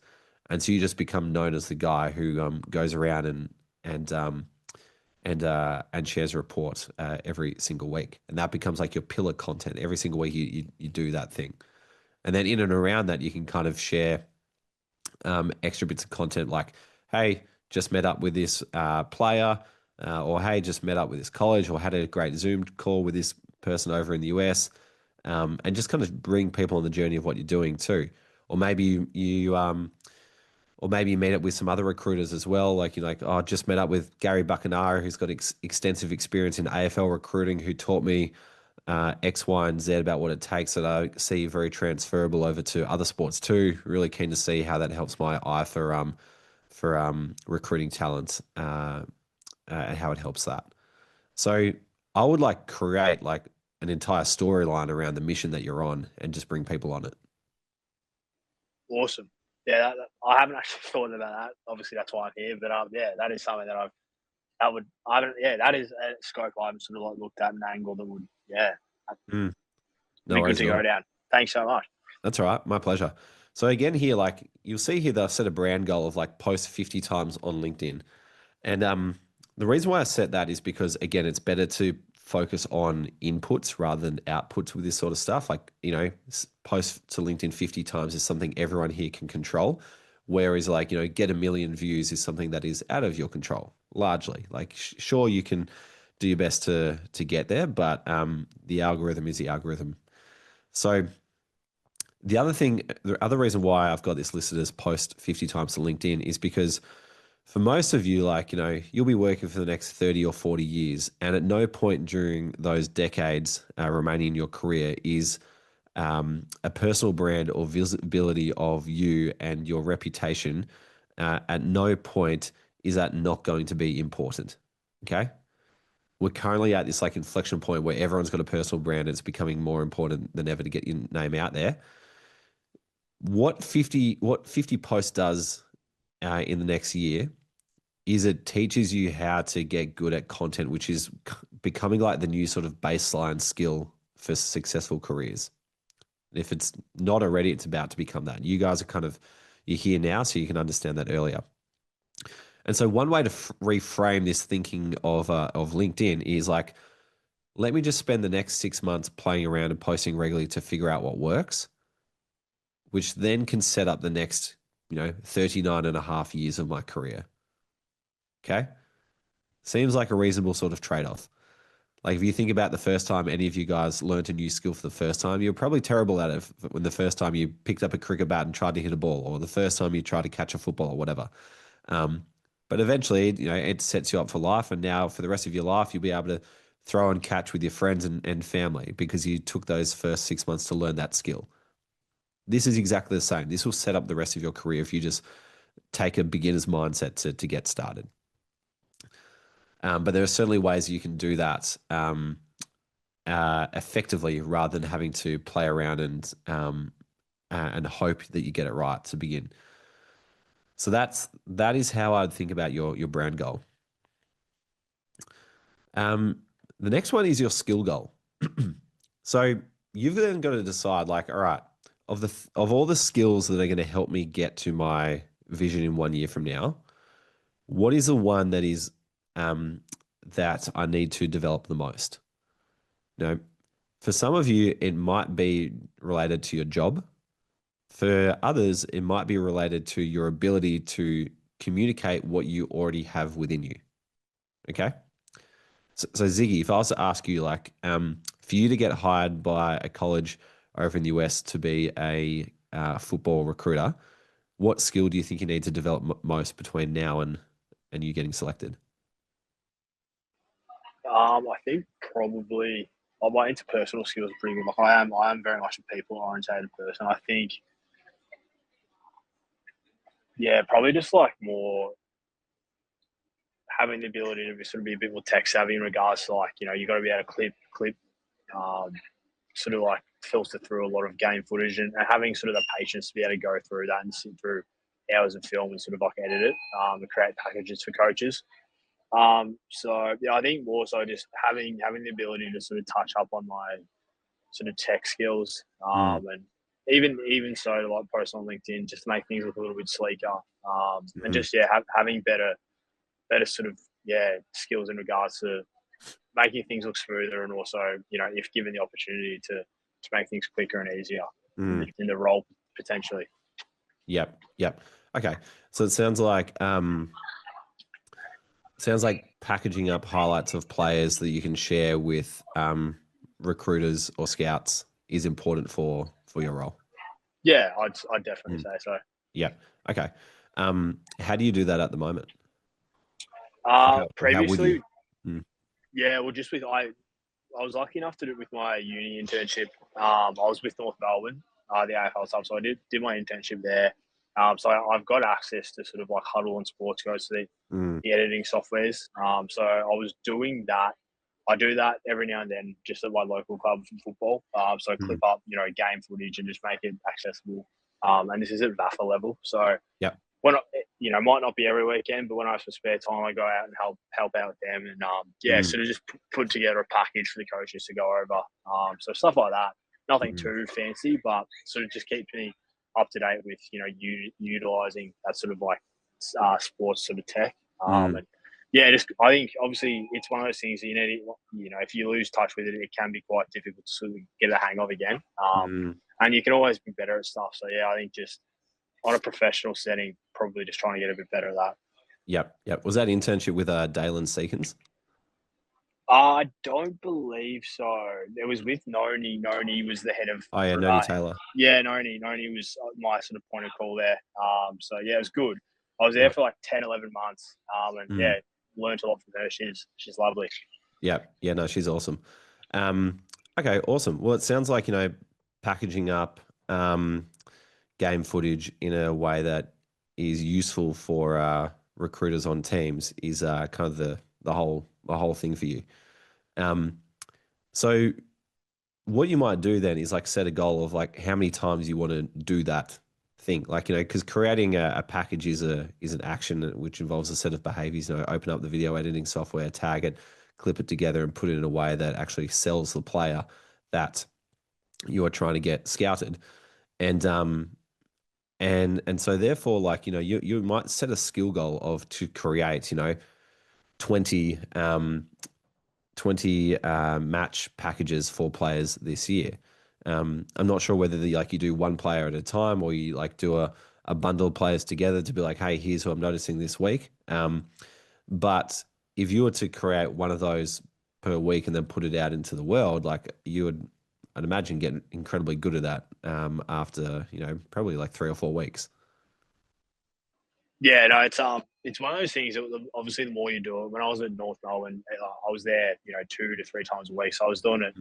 And so you just become known as the guy who goes around and shares a report every single week. And that becomes like your pillar content. Every single week you do that thing. And then in and around that, you can kind of share extra bits of content like, hey, just met up with this player, or hey, just met up with this college, or had a great Zoom call with this person over in the US, and just kind of bring people on the journey of what you're doing too. Or maybe or maybe you meet up with some other recruiters as well. Like oh, just met up with Gary Buckenara, who's got extensive experience in AFL recruiting, who taught me X, Y, and Z about what it takes that I see very transferable over to other sports too. Really keen to see how that helps my eye for recruiting talent and how it helps that. So I would create an entire storyline around the mission that you're on and just bring people on it. Awesome. Yeah, I haven't actually thought about that. Obviously, that's why I'm here. But that is something that that is a scope I haven't sort of looked at an angle that would, No be good worries to at all. go down. Thanks so much. That's all right. My pleasure. So again, here, you'll see here that I've set a brand goal of post 50 times on LinkedIn. And the reason why I set that is because, again, it's better to focus on inputs rather than outputs with this sort of stuff. Post to LinkedIn 50 times is something everyone here can control. Whereas get a million views is something that is out of your control, largely. Sure, you can do your best to get there, but the algorithm is the algorithm. So the other reason why I've got this listed as post 50 times to LinkedIn is because for most of you, you'll be working for the next 30 or 40 years. And at no point during those decades remaining in your career is a personal brand or visibility of you and your reputation. At no point is that not going to be important. Okay. We're currently at this inflection point where everyone's got a personal brand and it's becoming more important than ever to get your name out there. What 50 posts does in the next year is it teaches you how to get good at content, which is becoming the new sort of baseline skill for successful careers. If it's not already, it's about to become that. You guys are you're here now, so you can understand that earlier. And so one way to reframe this thinking of LinkedIn is let me just spend the next 6 months playing around and posting regularly to figure out what works, which then can set up the next, 39 and a half years of my career. Okay. Seems like a reasonable sort of trade-off. If you think about the first time any of you guys learned a new skill for the first time, you're probably terrible at it when the first time you picked up a cricket bat and tried to hit a ball, or the first time you tried to catch a football or whatever. But eventually, it sets you up for life. And now for the rest of your life, you'll be able to throw and catch with your friends and family because you took those first 6 months to learn that skill. This is exactly the same. This will set up the rest of your career if you just take a beginner's mindset to get started. But there are certainly ways you can do that effectively rather than having to play around and hope that you get it right to begin. So that is how I'd think about your brand goal. The next one is your skill goal. So you've then got to decide all right, of all the skills that are going to help me get to my vision in 1 year from now, what is the one that is that I need to develop the most? For some of you, it might be related to your job. For others, it might be related to your ability to communicate what you already have within you. Okay. So Ziggy, if I was to ask you, like, for you to get hired by a college over in the US to be a football recruiter, what skill do you think you need to develop most between now and you getting selected? I think probably my interpersonal skills are pretty good. Like I am very much a people oriented person. I think, yeah, probably just like more having the ability to sort of be a bit more tech savvy in regards to, like, you got to be able to clip, um, sort of like filter through a lot of game footage, and having sort of the patience to be able to go through that and sit through hours of film and sort of like edit it, and create packages for coaches. So yeah, I think more so just having the ability to sort of touch up on my sort of tech skills, and even so to like post on LinkedIn just to make things look a little bit sleeker, and just having better sort of skills in regards to making things look smoother, and also if given the opportunity to make things quicker and easier in the role potentially. Yep. Okay, so it sounds like packaging up highlights of players that you can share with recruiters or scouts is important for your role. Yeah, I'd definitely say so. Yeah. Okay. How do you do that at the moment? Previously, yeah, well, just with I was lucky enough to do it with my uni internship. I was with North Melbourne, the AFL sub, so I did my internship there. So I've got access to sort of like Huddle and SportsGrad, so the editing softwares. So I was doing that. I do that every now and then, just at my local club for football. So I clip up, game footage and just make it accessible. And this is at VAFA level. So when might not be every weekend, but when I have some spare time, I go out and help out with them, and sort of just put together a package for the coaches to go over. So stuff like that. Nothing too fancy, but sort of just keeps me up to date with utilizing that sort of like sports sort of tech. And just I think obviously it's one of those things that you need. If you lose touch with it, it can be quite difficult to sort of get a hang of again. And you can always be better at stuff. So I think just on a professional setting, probably just trying to get a bit better at that. Yep. Was that internship with Dalen Seekins? I don't believe so. It was with Noni. Noni was the head of. Oh yeah, Noni Taylor. Yeah, Noni was my sort of point of call there. So it was good. I was there for like 10, 11 months. And learned a lot from her. She's lovely. Yeah. No, she's awesome. Okay, awesome. Well, it sounds like packaging up game footage in a way that is useful for recruiters on teams is kind of the whole thing for you. So what you might do then is like set a goal of like how many times you want to do that thing, like because creating a package is an action which involves a set of behaviors. Open up the video editing software, tag it, clip it together, and put it in a way that actually sells the player that you are trying to get scouted. And so therefore, like, you might set a skill goal of to create, 20 match packages for players this year. I'm not sure whether you do one player at a time, or you like do a bundle of players together to be like, hey, here's who I'm noticing this week. But if you were to create one of those per week and then put it out into the world, like I'd imagine get incredibly good at that after, probably like 3 or 4 weeks. Yeah, no, it's one of those things that obviously the more you do it. When I was at North Melbourne, I was there, 2 to 3 times a week. So I was doing it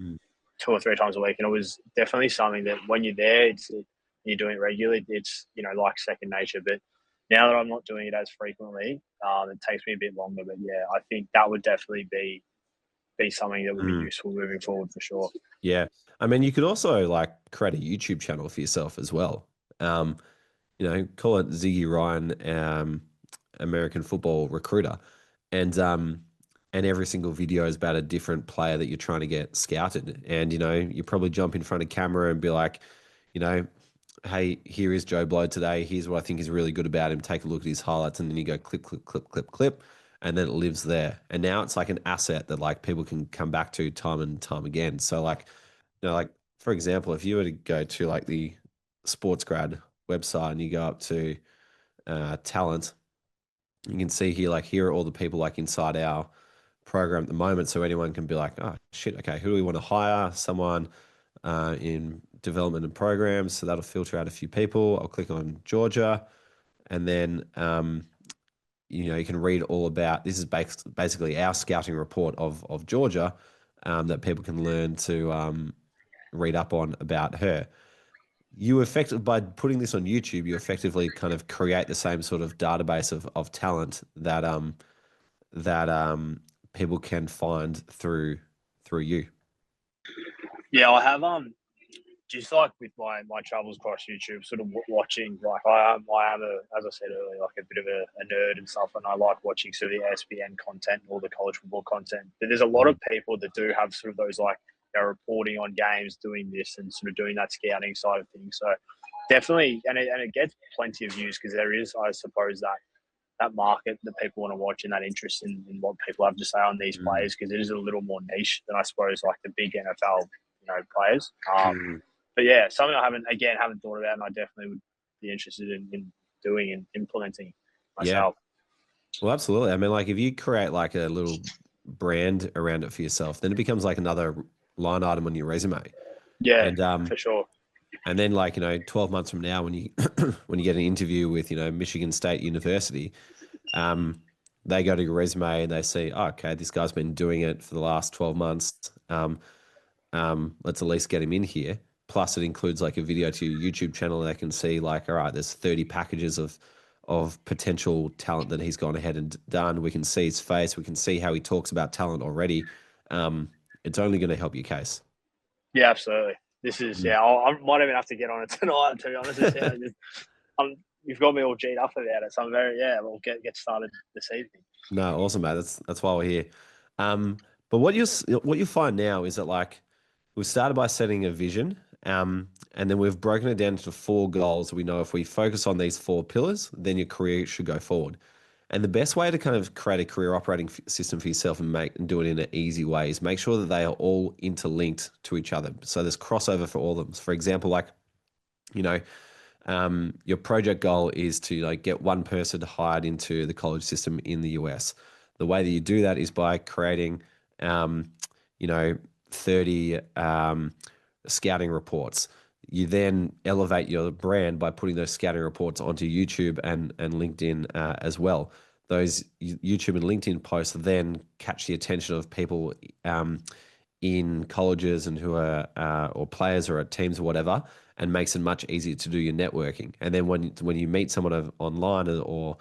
2 or 3 times a week, and it was definitely something that when you're there, you're doing it regularly. It's like second nature. But now that I'm not doing it as frequently, it takes me a bit longer. But I think that would definitely be something that would be useful moving forward for sure. Yeah, I mean, you could also like create a YouTube channel for yourself as well. Call it Ziggy Ryan, American football recruiter, and every single video is about a different player that you're trying to get scouted. And you probably jump in front of camera and be like, hey, here is Joe Blow today. Here's what I think is really good about him. Take a look at his highlights, and then you go clip, clip, clip, clip, clip, and then it lives there. And now it's like an asset that like people can come back to time and time again. So like like for example, if you were to go to like the SportsGrad website and you go up to talent, you can see here, like, here are all the people like inside our program at the moment. So anyone can be like, oh shit, okay, who do we want to hire? Someone in development and programs. So that'll filter out a few people. I'll click on Georgia, and then you can read all about. This is basically our scouting report of Georgia that people can learn to read up on about her. By putting this on YouTube, you effectively kind of create the same sort of database of talent that people can find through you. Yeah, I have just like with my travels across YouTube, sort of watching, like I am as I said earlier, like a bit of a nerd and stuff, and I like watching sort of the ESPN content, all the college football content. But there's a lot of people that do have sort of those like reporting on games, doing this and sort of doing that scouting side of things. So definitely, and it gets plenty of views because there is, I suppose, that market that people want to watch and that interest in what people have to say on these players, because it is a little more niche than I suppose like the big NFL players. But yeah, something I haven't thought about, and I definitely would be interested in doing and implementing myself. Yeah. Well, absolutely. I mean, like if you create like a little brand around it for yourself, then it becomes like another line item on your resume. Yeah, and for sure. And then 12 months from now, when you when you get an interview with, Michigan State University, they go to your resume and they see, oh, okay, this guy's been doing it for the last 12 months. Let's at least get him in here. Plus, it includes like a video to your YouTube channel. They can see like, all right, there's 30 packages of potential talent that he's gone ahead and done. We can see his face. We can see how he talks about talent already. It's only going to help your case. Yeah, absolutely. This is, I might even have to get on it tonight, to be honest with you. You've got me all G'd up about it. So I'm we'll get started this evening. No, awesome, mate. That's why we're here. But what you find now is that like we've started by setting a vision, and then we've broken it down into 4 goals. We know if we focus on these 4 pillars, then your career should go forward. And the best way to kind of create a career operating system for yourself and do it in an easy way is make sure that they are all interlinked to each other. So there's crossover for all of them. So for example, like, your project goal is to get one person hired into the college system in the US. The way that you do that is by creating, 30 scouting reports. You then elevate your brand by putting those scouting reports onto YouTube and LinkedIn as well. Those YouTube and LinkedIn posts then catch the attention of people in colleges and who are or players or at teams or whatever, and makes it much easier to do your networking. And then when you meet someone online or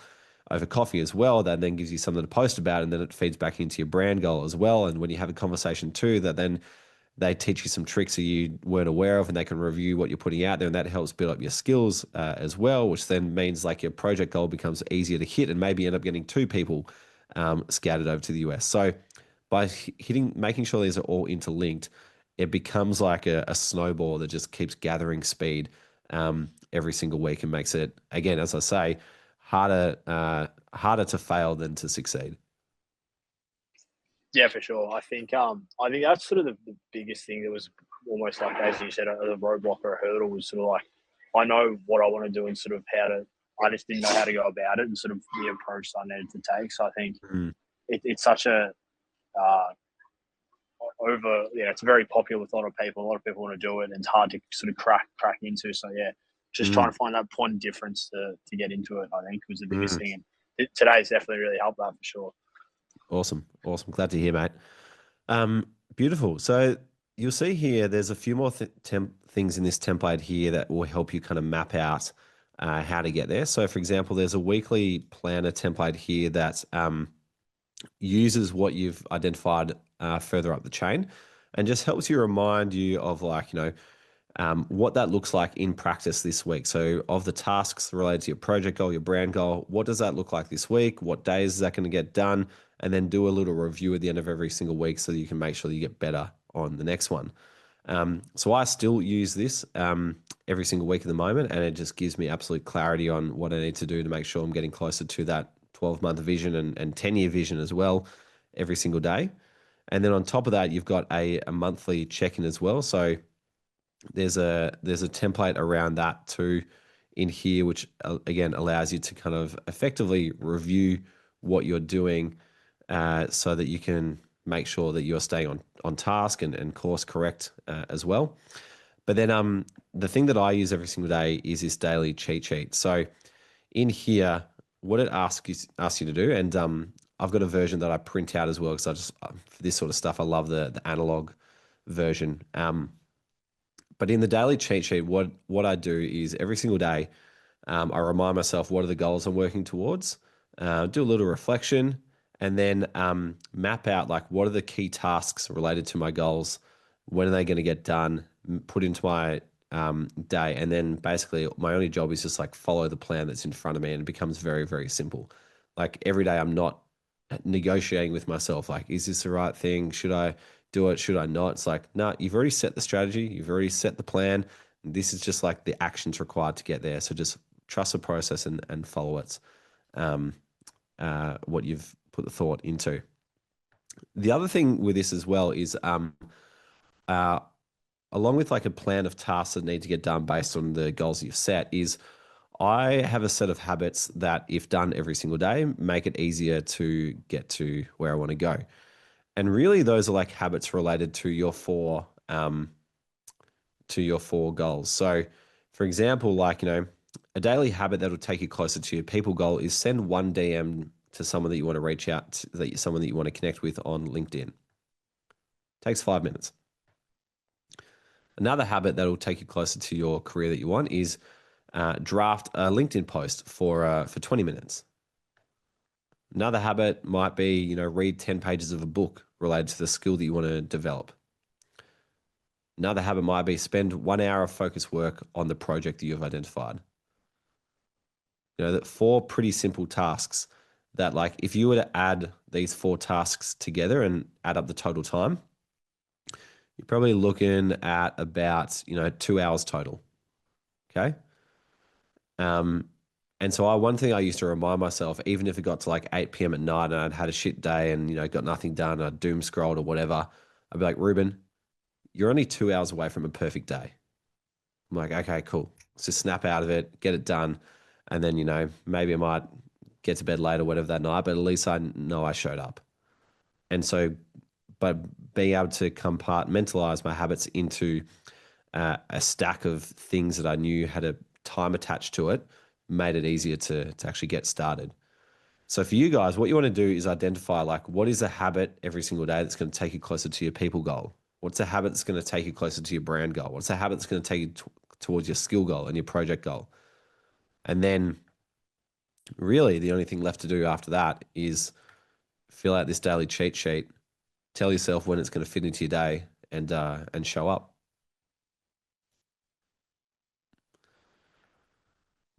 over coffee as well, that then gives you something to post about, and then it feeds back into your brand goal as well. And when you have a conversation too, that then they teach you some tricks that you weren't aware of, and they can review what you're putting out there, and that helps build up your skills as well, which then means like your project goal becomes easier to hit, and maybe end up getting 2 people scouted over to the US. So by making sure these are all interlinked, it becomes like a snowball that just keeps gathering speed every single week, and makes it, again, as I say, harder to fail than to succeed. Yeah, for sure. I think that's sort of the biggest thing that was almost like, as you said, a roadblock or a hurdle, was sort of like, I know what I want to do and sort of I just didn't know how to go about it and sort of the approach that I needed to take. So I think it's such a it's a very popular with a lot of people. A lot of people want to do it, and it's hard to sort of crack into. So yeah, just trying to find that point of difference to get into it, I think, was the biggest thing. And today's definitely really helped that for sure. Awesome. Glad to hear, mate. Beautiful. So you'll see here, there's a few more things in this template here that will help you kind of map out how to get there. So for example, there's a weekly planner template here that uses what you've identified further up the chain, and just helps you remind you of like, what that looks like in practice this week. So of the tasks related to your project goal, your brand goal, what does that look like this week? What days is that going to get done? And then do a little review at the end of every single week so that you can make sure that you get better on the next one. So I still use this every single week at the moment, and it just gives me absolute clarity on what I need to do to make sure I'm getting closer to that 12-month vision and 10-year vision as well every single day. And then on top of that, you've got a monthly check-in as well. So there's a template around that too in here, which again allows you to kind of effectively review what you're doing, so that you can make sure that you're staying on task and course correct as well. But then the thing that I use every single day is this daily cheat sheet. So in here, what it asks you to do, and I've got a version that I print out as well, because I just for this sort of stuff I love the analog version. But in the daily cheat sheet, what I do is every single day, I remind myself what are the goals I'm working towards, do a little reflection, and then map out like what are the key tasks related to my goals, when are they going to get done, put into my day, and then basically my only job is just like follow the plan that's in front of me, and it becomes very, very simple. Like every day I'm not negotiating with myself, like, is this the right thing? Should I do it? Should I not? It's like, no, you've already set the strategy. You've already set the plan. This is just like the actions required to get there. So just trust the process and follow it, what you've put the thought into. The other thing with this as well is along with like a plan of tasks that need to get done based on the goals you've set, is I have a set of habits that, if done every single day, make it easier to get to where I want to go. And really, those are like habits related to your four goals. So, for example, like, a daily habit that will take you closer to your people goal is send one DM to someone that you want to reach out to, someone that you want to connect with on LinkedIn. Takes 5 minutes. Another habit that will take you closer to your career that you want is draft a LinkedIn post for 20 minutes. Another habit might be, read 10 pages of a book related to the skill that you want to develop. Another habit might be spend 1 hour of focused work on the project that you've identified. That 4 pretty simple tasks that, like, if you were to add these 4 tasks together and add up the total time, you're probably looking at about, 2 hours total. Okay. And so one thing I used to remind myself, even if it got to like 8 p.m. at night and I'd had a shit day and, got nothing done, I'd doom scrolled or whatever, I'd be like, Reuben, you're only 2 hours away from a perfect day. I'm like, okay, cool. Let's just snap out of it, get it done. And then, maybe I might get to bed late or whatever that night, but at least I know I showed up. And so, but being able to compartmentalize my habits into a stack of things that I knew had a time attached to it made it easier to actually get started. So for you guys, what you want to do is identify, like, what is a habit every single day that's going to take you closer to your people goal? What's a habit that's going to take you closer to your brand goal? What's a habit that's going to take you towards your skill goal and your project goal? And then really the only thing left to do after that is fill out this daily cheat sheet, tell yourself when it's going to fit into your day, and show up.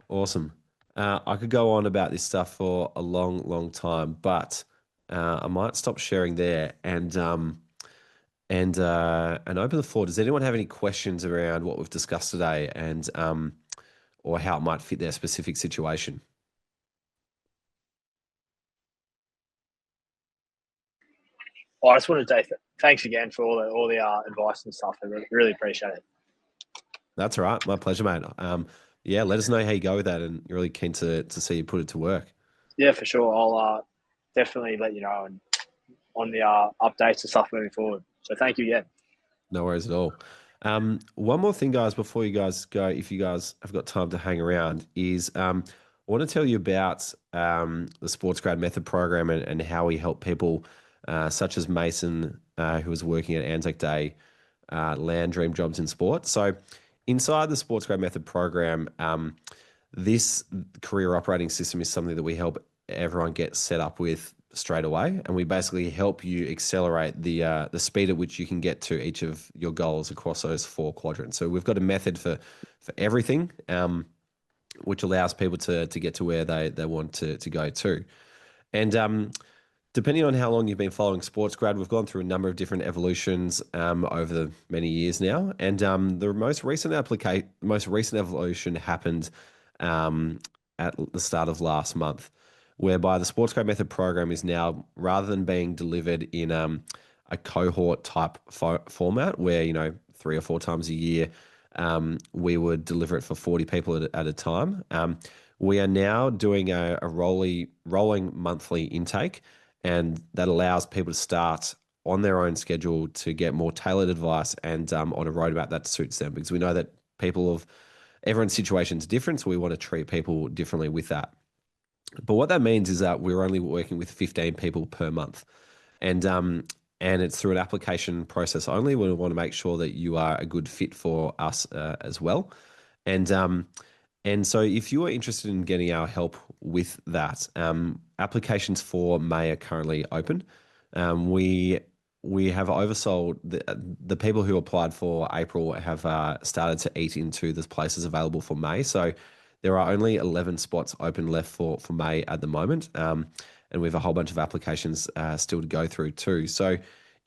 Awesome. I could go on about this stuff for a long, long time, but I might stop sharing there and open the floor. Does anyone have any questions around what we've discussed today, and or how it might fit their specific situation? Well, I just wanted to say thanks again for all the advice and stuff. I really appreciate it. That's all right. My pleasure, mate. Yeah, let us know how you go with that, and you're really keen to see you put it to work. Yeah, for sure. I'll definitely let you know on the updates and stuff moving forward. So thank you again. No worries at all. One more thing, guys, before you guys go, if you guys have got time to hang around, is I want to tell you about the SportsGrad method program and how we help people such as Mason, who was working at Anzac Day, land dream jobs in sport. So inside the SportsGrad method program, this career operating system is something that we help everyone get set up with straight away, and we basically help you accelerate the speed at which you can get to each of your goals across those 4 quadrants. So we've got a method for everything, which allows people to get to where they want to go to. And depending on how long you've been following SportsGrad, we've gone through a number of different evolutions over the many years now. And the most recent evolution happened at the start of last month, whereby the SportsGrad method program is now, rather than being delivered in a a cohort type format where, 3 or 4 times a year, we would deliver it for 40 people at a time. We are now doing a rolling monthly intake, and that allows people to start on their own schedule to get more tailored advice and on a roadmap that suits them, because we know that everyone's situation is different, so we want to treat people differently with that. But what that means is that we're only working with 15 people per month, and it's through an application process only. We want to make sure that you are a good fit for us as well, and so if you are interested in getting our help with that, applications for May are currently open. We have oversold the people who applied for April have started to eat into the places available for May. So there are only 11 spots open left for May at the moment. And we have a whole bunch of applications still to go through too. So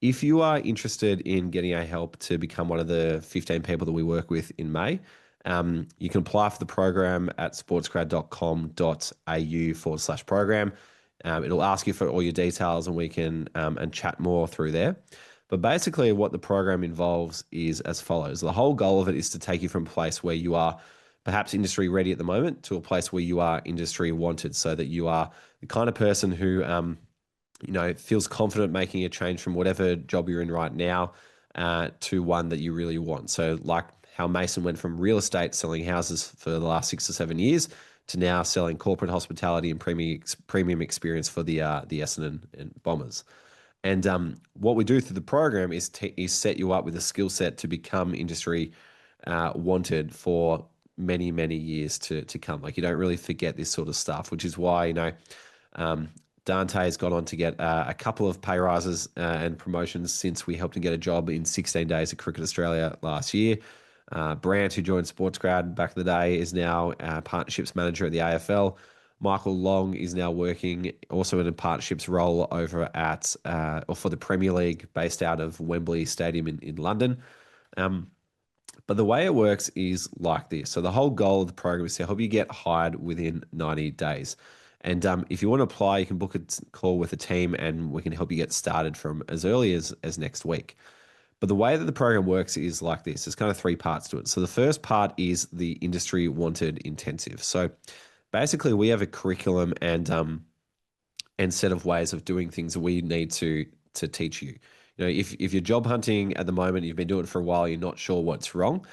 if you are interested in getting our help to become one of the 15 people that we work with in May, you can apply for the program at sportsgrad.com.au/program. It'll ask you for all your details, and we can and chat more through there. But basically what the program involves is as follows. The whole goal of it is to take you from a place where you are perhaps industry ready at the moment to a place where you are industry wanted, so that you are the kind of person who feels confident making a change from whatever job you're in right now to one that you really want. So like how Mason went from real estate, selling houses for the last 6 or 7 years, to now selling corporate hospitality and premium experience for the Essendon and Bombers. And what we do through the program is set you up with a skill set to become industry wanted for many, many years to come. Like, you don't really forget this sort of stuff, which is why, Dante has gone on to get a couple of pay rises and promotions since we helped him get a job in 16 days at Cricket Australia last year. Brant, who joined SportsGrad back in the day, is now partnerships manager at the AFL. Michael Long is now working also in a partnerships role over at or for the Premier League, based out of Wembley Stadium in London. But the way it works is like this. So the whole goal of the program is to help you get hired within 90 days. And if you want to apply, you can book a call with a team, and we can help you get started from as early as next week. But the way that the program works is like this. There's kind of 3 parts to it. So the first part is the industry wanted intensive. So basically we have a curriculum and set of ways of doing things that we need to teach you. If you're job hunting at the moment, you've been doing it for a while, you're not sure what's wrong,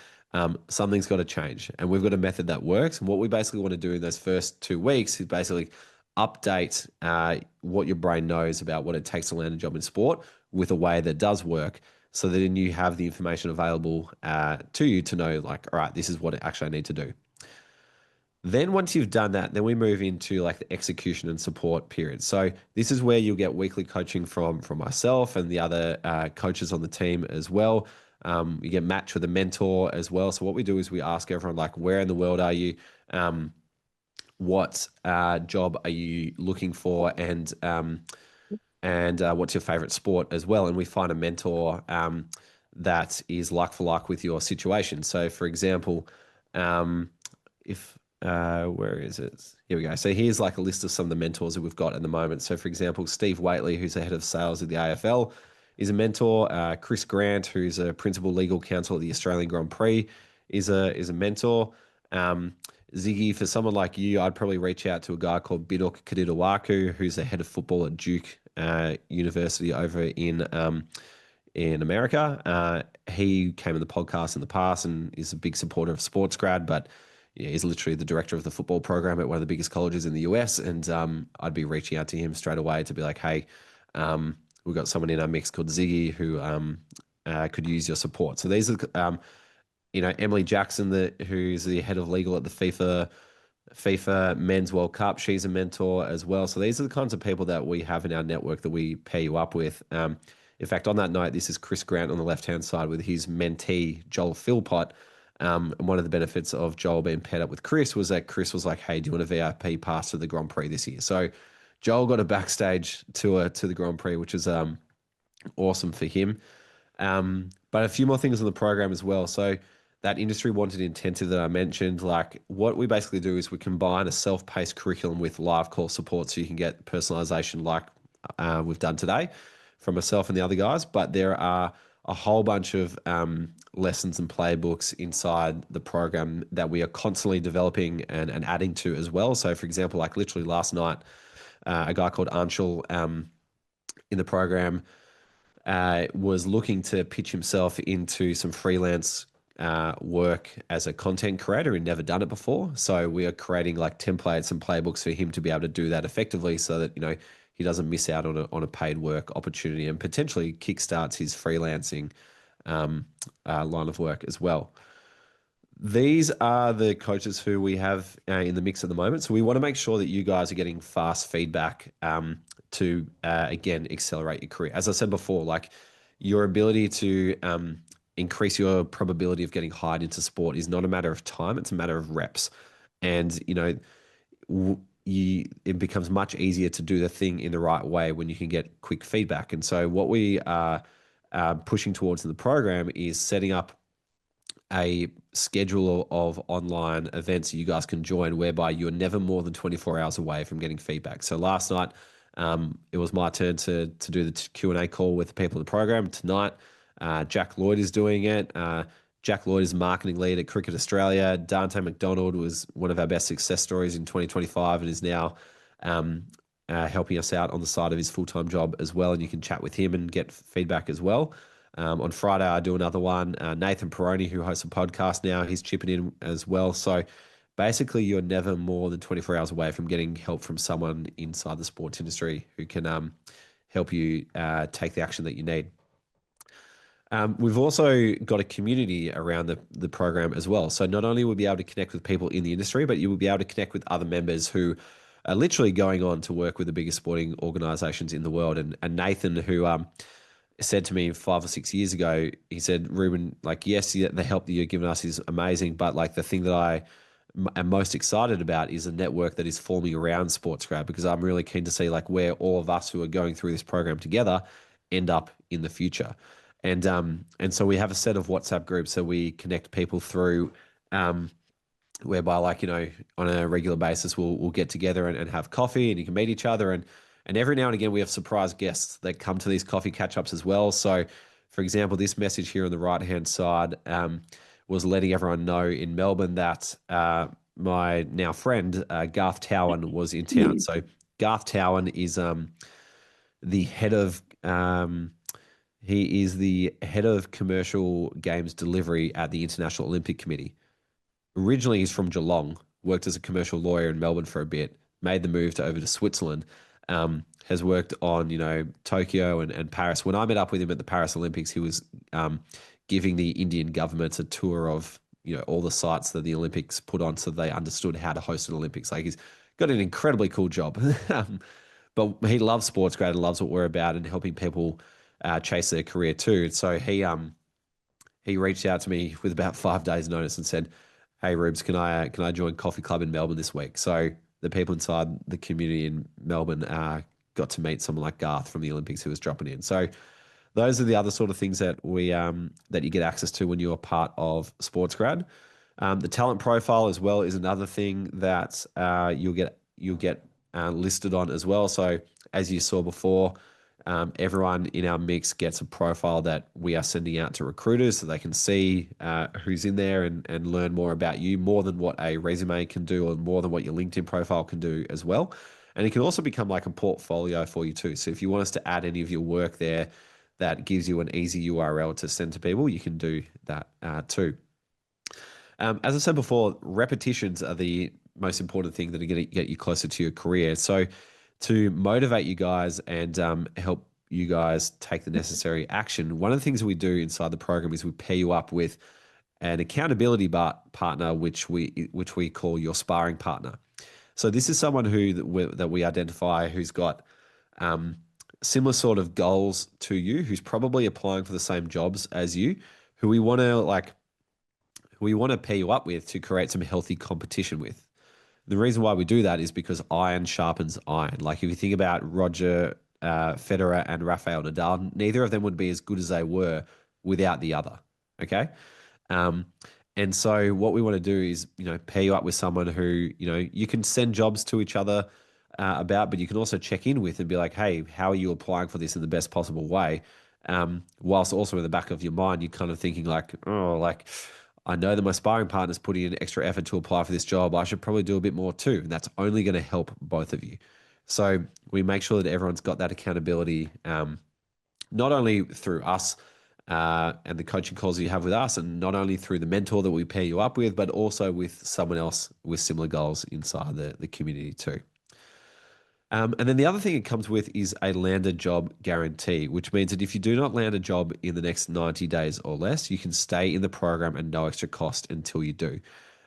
something's got to change. And we've got a method that works. And what we basically want to do in those first 2 weeks is basically update what your brain knows about what it takes to land a job in sport with a way that does work, so that then you have the information available to you to know, like, all right, this is what actually I need to do. Then once you've done that, then we move into like the execution and support period. So this is where you'll get weekly coaching from myself and the other coaches on the team as well. You get matched with a mentor as well. So what we do is we ask everyone, like, where in the world are you? What job are you looking for? And what's your favorite sport as well? And we find a mentor that is like for like with your situation. So for example, where is it? Here we go. So here's like a list of some of the mentors that we've got at the moment. So for example, Steve Waitley, who's the head of sales of the AFL, is a mentor. Chris Grant, who's a principal legal counsel at the Australian Grand Prix, is a mentor. Ziggy, for someone like you, I'd probably reach out to a guy called Bidok Kadidawaku, who's the head of football at Duke University over in America. He came in the podcast in the past and is a big supporter of SportsGrad, but he's literally the director of the football program at one of the biggest colleges in the US. And I'd be reaching out to him straight away to be like, hey, we've got someone in our mix called Ziggy who could use your support. So these are, Emily Jackson, who's the head of legal at the FIFA Men's World Cup. She's a mentor as well. So these are the kinds of people that we have in our network that we pair you up with. In fact, on that note, this is Chris Grant on the left-hand side with his mentee, Joel Philpott. And one of the benefits of Joel being paired up with Chris was that Chris was like, hey, do you want a VIP pass to the Grand Prix this year? So Joel got a backstage tour to the Grand Prix, which is awesome for him. But a few more things on the program as well. So that industry wanted intensive that I mentioned, like what we basically do is we combine a self-paced curriculum with live call support so you can get personalization like we've done today. from myself and the other guys, but there are a whole bunch of lessons and playbooks inside the program that we are constantly developing and adding to as well. So, for example, like literally last night, a guy called Anshul in the program was looking to pitch himself into some freelance work as a content creator. He'd never done it before. So we are creating like templates and playbooks for him to be able to do that effectively so that, he doesn't miss out on a paid work opportunity and potentially kickstarts his freelancing line of work as well. These are the coaches who we have in the mix at the moment. So we want to make sure that you guys are getting fast feedback to, again, accelerate your career. As I said before, like your ability to increase your probability of getting hired into sport is not a matter of time. It's a matter of reps. And, it becomes much easier to do the thing in the right way when you can get quick feedback. And so what we are pushing towards in the program is setting up a schedule of online events you guys can join whereby you're never more than 24 hours away from getting feedback. So last night, it was my turn to do the Q&A call with the people in the program. Tonight, Jack Lloyd is doing it. Jack Lloyd is marketing lead at Cricket Australia. Dante McDonald was one of our best success stories in 2025 and is now helping us out on the side of his full-time job as well. And you can chat with him and get feedback as well. On Friday, I do another one. Nathan Peroni, who hosts a podcast now, he's chipping in as well. So basically, you're never more than 24 hours away from getting help from someone inside the sports industry who can help you take the action that you need. We've also got a community around the program as well. So not only will we be able to connect with people in the industry, but you will be able to connect with other members who are literally going on to work with the biggest sporting organizations in the world. And Nathan, who said to me 5 or 6 years ago, he said, Reuben, like, yes, the help that you're giving us is amazing, but like the thing that I am most excited about is a network that is forming around SportsGrad, because I'm really keen to see like where all of us who are going through this program together end up in the future. And so we have a set of WhatsApp groups that we connect people through, whereby like, on a regular basis, we'll get together and have coffee and you can meet each other. And every now and again, we have surprise guests that come to these coffee catch-ups as well. So for example, this message here on the right-hand side was letting everyone know in Melbourne that my now friend, Garth Towan, was in town. So Garth Towan is the head of... he is the head of commercial games delivery at the International Olympic Committee. Originally, he's from Geelong, worked as a commercial lawyer in Melbourne for a bit, made the move over to Switzerland, has worked on, Tokyo and Paris. When I met up with him at the Paris Olympics, he was giving the Indian government a tour of, all the sites that the Olympics put on so they understood how to host an Olympics. Like, he's got an incredibly cool job. But he loves SportsGrad and loves what we're about and helping people chase their career too. So he reached out to me with about 5 days notice and said, hey, Rubes, can I join Coffee Club in Melbourne this week? So the people inside the community in Melbourne got to meet someone like Garth from the Olympics who was dropping in. So those are the other sort of things that that you get access to when you're part of SportsGrad. The talent profile as well is another thing that you'll get listed on as well. So as you saw before, everyone in our mix gets a profile that we are sending out to recruiters so they can see who's in there and learn more about you, more than what a resume can do or more than what your LinkedIn profile can do as well. And it can also become like a portfolio for you too. So if you want us to add any of your work there that gives you an easy URL to send to people, you can do that too. As I said before, repetitions are the most important thing that are going to get you closer to your career. So to motivate you guys and help you guys take the necessary action, one of the things we do inside the program is we pair you up with an accountability partner, which we call your sparring partner. So this is someone that we identify who's got similar sort of goals to you, who's probably applying for the same jobs as you, who we want to pair you up with to create some healthy competition with. The reason why we do that is because iron sharpens iron. Like if you think about Roger Federer and Rafael Nadal, neither of them would be as good as they were without the other. Okay. And so what we want to do is, pair you up with someone who, you can send jobs to each other about, but you can also check in with and be like, hey, how are you applying for this in the best possible way? Whilst also in the back of your mind, you're kind of thinking like, oh, like I know that my sparring partner's putting in extra effort to apply for this job. I should probably do a bit more too. And that's only going to help both of you. So we make sure that everyone's got that accountability, not only through us and the coaching calls you have with us, and not only through the mentor that we pair you up with, but also with someone else with similar goals inside the community too. And then the other thing it comes with is a landed job guarantee, which means that if you do not land a job in the next 90 days or less, you can stay in the program at no extra cost until you do.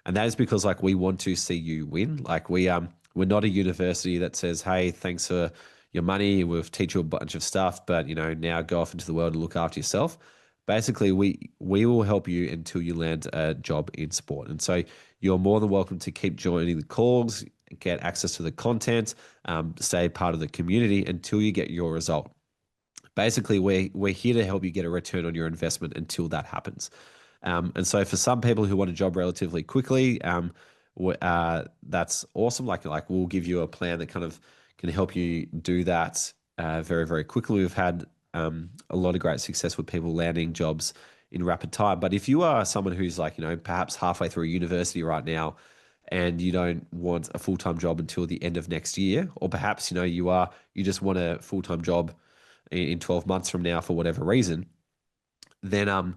And that is because like we want to see you win. Like we're not a university that says, hey, thanks for your money, we'll teach you a bunch of stuff, but now go off into the world and look after yourself. Basically, we will help you until you land a job in sport. And so you're more than welcome to keep joining the calls, get access to the content, stay part of the community until you get your result. Basically, we're here to help you get a return on your investment until that happens. And so for some people who want a job relatively quickly, that's awesome. Like we'll give you a plan that kind of can help you do that very, very quickly. We've had a lot of great success with people landing jobs in rapid time. But if you are someone who's like, perhaps halfway through university right now, and you don't want a full-time job until the end of next year, or perhaps, you just want a full-time job in 12 months from now for whatever reason, then,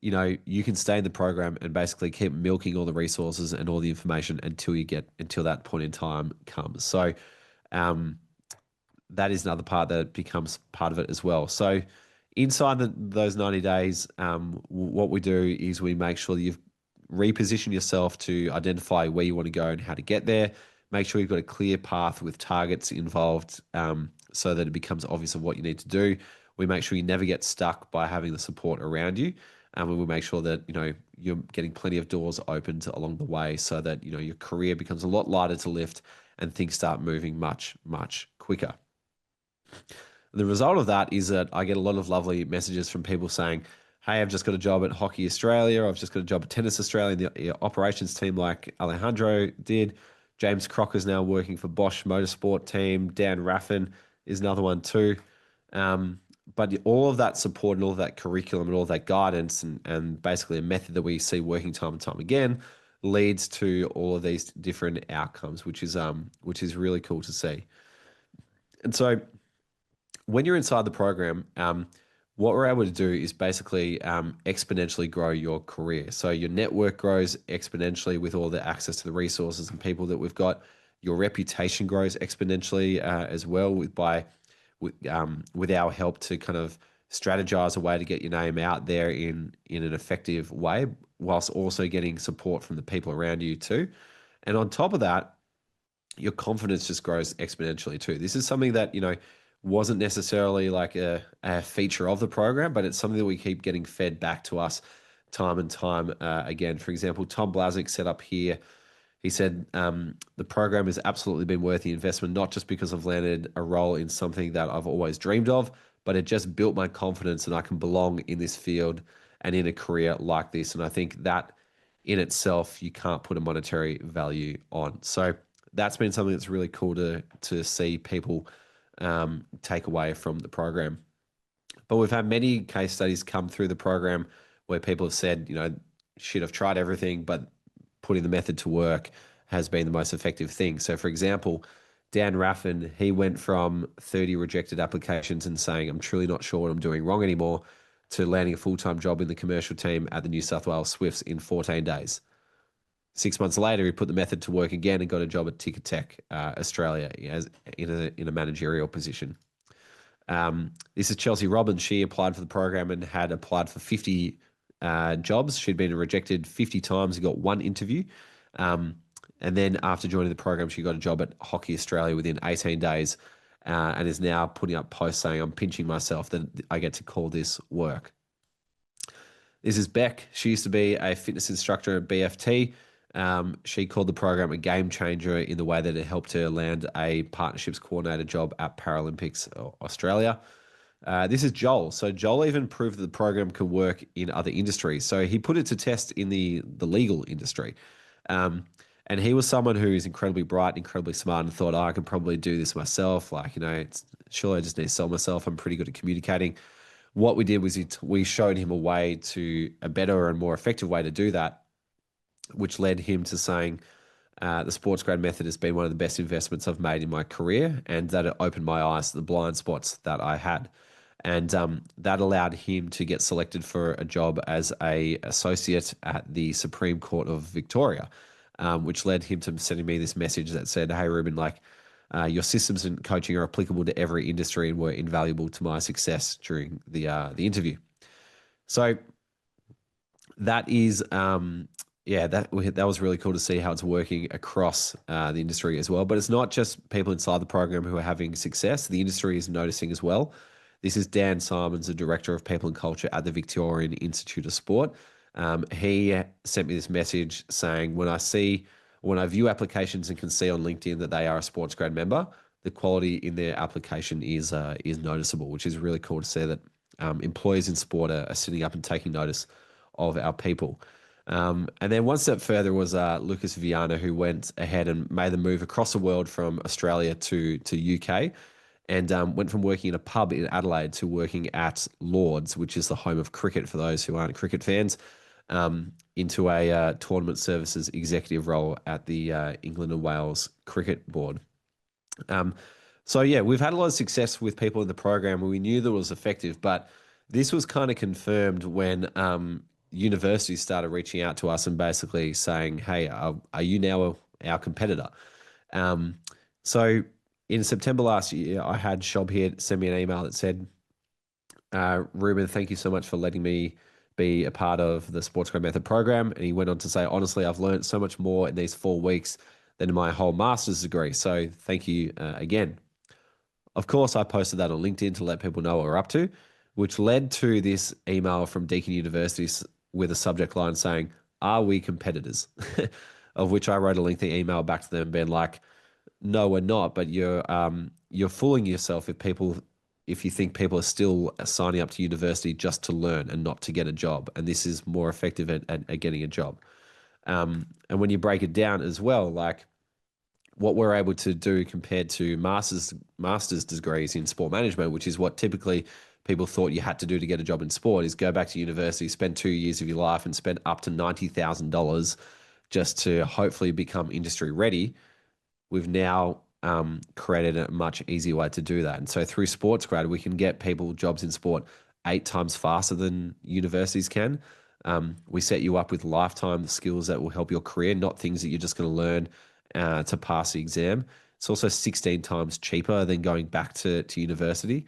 you can stay in the program and basically keep milking all the resources and all the information until that point in time comes. So, that is another part that becomes part of it as well. So inside those 90 days, what we do is we make sure that you've repositioned yourself to identify where you want to go and how to get there. Make sure you've got a clear path with targets involved, so that it becomes obvious of what you need to do. We make sure you never get stuck by having the support around you. And we make sure that, you're getting plenty of doors opened along the way so that, your career becomes a lot lighter to lift and things start moving much, much quicker. The result of that is that I get a lot of lovely messages from people saying, hey, I've just got a job at Hockey Australia, or I've just got a job at Tennis Australia, the operations team like Alejandro did. James Crocker's now working for Bosch Motorsport team. Dan Raffin is another one too. But all of that support and all of that curriculum and all of that guidance and basically a method that we see working time and time again leads to all of these different outcomes, which is really cool to see. And so when you're inside the program, what we're able to do is basically exponentially grow your career. So your network grows exponentially with all the access to the resources and people that we've got. Your reputation grows exponentially as well with our help to kind of strategize a way to get your name out there in an effective way, whilst also getting support from the people around you too. And on top of that, your confidence just grows exponentially too. This is something that, wasn't necessarily like a feature of the program, but it's something that we keep getting fed back to us time and time again. For example, Tom Blazic said up here, he said, the program has absolutely been worth the investment, not just because I've landed a role in something that I've always dreamed of, but it just built my confidence and I can belong in this field and in a career like this. And I think that in itself, you can't put a monetary value on. So that's been something that's really cool to see people take away from the program. But we've had many case studies come through the program where people have said, shit, I've tried everything, but putting the method to work has been the most effective thing. So for example, Dan Raffin, he went from 30 rejected applications and saying, I'm truly not sure what I'm doing wrong anymore, to landing a full-time job in the commercial team at the New South Wales Swifts in 14 days. 6 months later, he put the method to work again and got a job at Ticketek Australia as in a managerial position. This is Chelsea Robbins. She applied for the program and had applied for 50 jobs. She'd been rejected 50 times and got one interview. And then after joining the program, she got a job at Hockey Australia within 18 days and is now putting up posts saying, I'm pinching myself that I get to call this work. This is Beck. She used to be a fitness instructor at BFT. She called the program a game changer in the way that it helped her land a partnerships coordinator job at Paralympics Australia. This is Joel. So Joel even proved that the program can work in other industries. So he put it to test in the legal industry. And And he was someone who is incredibly bright, incredibly smart, and thought, oh, I can probably do this myself. Like, surely I just need to sell myself. I'm pretty good at communicating. What we did was we showed him a better and more effective way to do that, which led him to saying, the SportsGrad method has been one of the best investments I've made in my career, and that it opened my eyes to the blind spots that I had. And that allowed him to get selected for a job as a associate at the Supreme Court of Victoria, which led him to sending me this message that said, hey, Reuben, your systems and coaching are applicable to every industry and were invaluable to my success during the interview. So that is, that was really cool to see how it's working across the industry as well. But it's not just people inside the program who are having success. The industry is noticing as well. This is Dan Simons, the Director of People and Culture at the Victorian Institute of Sport. He sent me this message saying, when I view applications and can see on LinkedIn that they are a SportsGrad member, the quality in their application is noticeable, which is really cool to see that employers in sport are sitting up and taking notice of our people. And then one step further was Lucas Viana, who went ahead and made the move across the world from Australia to UK, and went from working in a pub in Adelaide to working at Lords, which is the home of cricket for those who aren't cricket fans, into a tournament services executive role at the England and Wales Cricket Board. So yeah, we've had a lot of success with people in the program, and we knew that it was effective, but this was kind of confirmed when universities started reaching out to us and basically saying, hey, are you now our competitor? So in September last year, I had Shob here send me an email that said, Reuben, thank you so much for letting me be a part of the SportsGrad Method program. And he went on to say, honestly, I've learned so much more in these 4 weeks than in my whole master's degree. So thank you again. Of course, I posted that on LinkedIn to let people know what we're up to, which led to this email from Deakin University with a subject line saying, are we competitors? Of which I wrote a lengthy email back to them being like, no, we're not, but you're fooling yourself if you think people are still signing up to university just to learn and not to get a job. And this is more effective at getting a job. And when you break it down as well, like what we're able to do compared to master's degrees in sport management, which is what typically people thought you had to do to get a job in sport, is go back to university, spend 2 years of your life and spend up to $90,000 just to hopefully become industry ready. We've now created a much easier way to do that. And so through SportsGrad, we can get people jobs in sport 8 times faster than universities can. We set you up with lifetime skills that will help your career, not things that you're just going to learn to pass the exam. It's also 16 times cheaper than going back to university.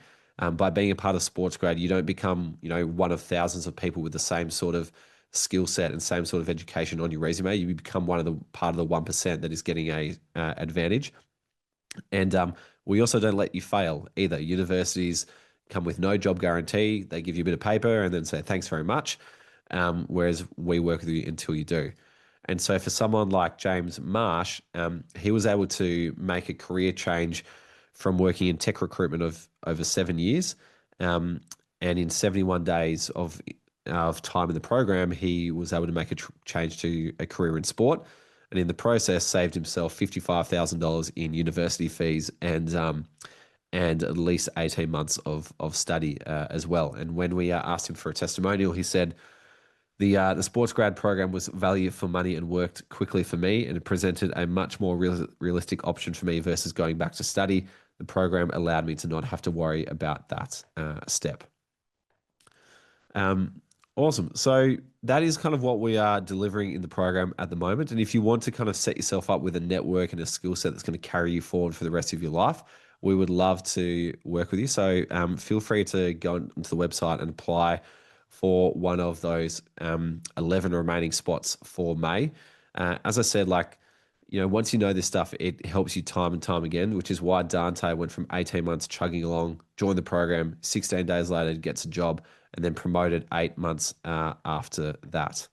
By being a part of SportsGrad, you don't become, one of thousands of people with the same sort of skill set and same sort of education on your resume. You become part of the 1% that is getting a advantage. And we also don't let you fail either. Universities come with no job guarantee. They give you a bit of paper and then say, thanks very much. Whereas we work with you until you do. And so for someone like James Marsh, he was able to make a career change from working in tech recruitment of over 7 years. And in 71 days of time in the program, he was able to make a change to a career in sport, and in the process saved himself $55,000 in university fees and at least 18 months of study as well. And when we asked him for a testimonial, he said, the SportsGrad program was value for money and worked quickly for me, and it presented a much more realistic option for me versus going back to study. The program allowed me to not have to worry about that step. Awesome. So that is kind of what we are delivering in the program at the moment. And if you want to kind of set yourself up with a network and a skill set that's going to carry you forward for the rest of your life, we would love to work with you. So feel free to go onto the website and apply for one of those 11 remaining spots for May. As I said, once you know this stuff, it helps you time and time again, which is why Dante went from 18 months chugging along, joined the program, 16 days later gets a job, and then promoted 8 months after that.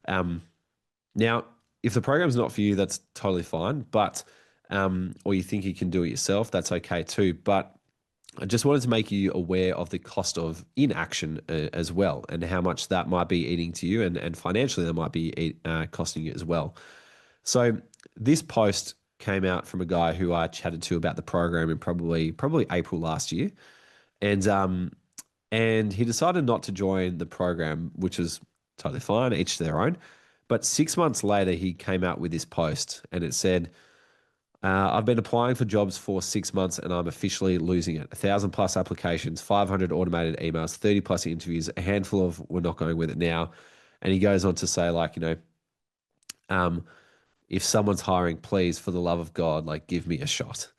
Now, if the program's not for you, that's totally fine, but or you think you can do it yourself, that's okay too. But I just wanted to make you aware of the cost of inaction as well, and how much that might be eating to you, and financially that might be costing you as well. So this post came out from a guy who I chatted to about the program in probably April last year, and he decided not to join the program, which is totally fine, each to their own. But 6 months later, he came out with this post, and it said, I've been applying for jobs for 6 months and I'm officially losing it. 1,000+ applications, 500 automated emails, 30+ interviews, a handful of we're not going with it now. And he goes on to say, like, if someone's hiring, please, for the love of God, like, give me a shot.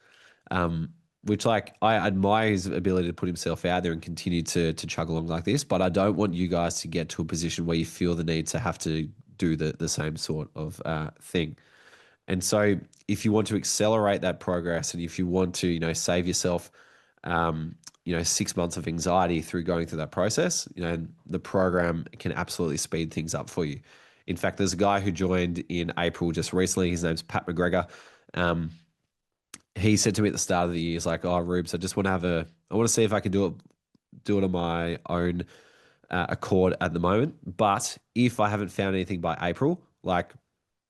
Which, like, I admire his ability to put himself out there and continue to chug along like this. But I don't want you guys to get to a position where you feel the need to have to do the same sort of thing. And so if you want to accelerate that progress, and if you want to, save yourself, 6 months of anxiety through going through that process, the program can absolutely speed things up for you. In fact, there's a guy who joined in April just recently. His name's Pat McGregor. He said to me at the start of the year, he's like, "Oh, Rubes, I just want to I want to see if I can do it on my own accord at the moment. But if I haven't found anything by April, like,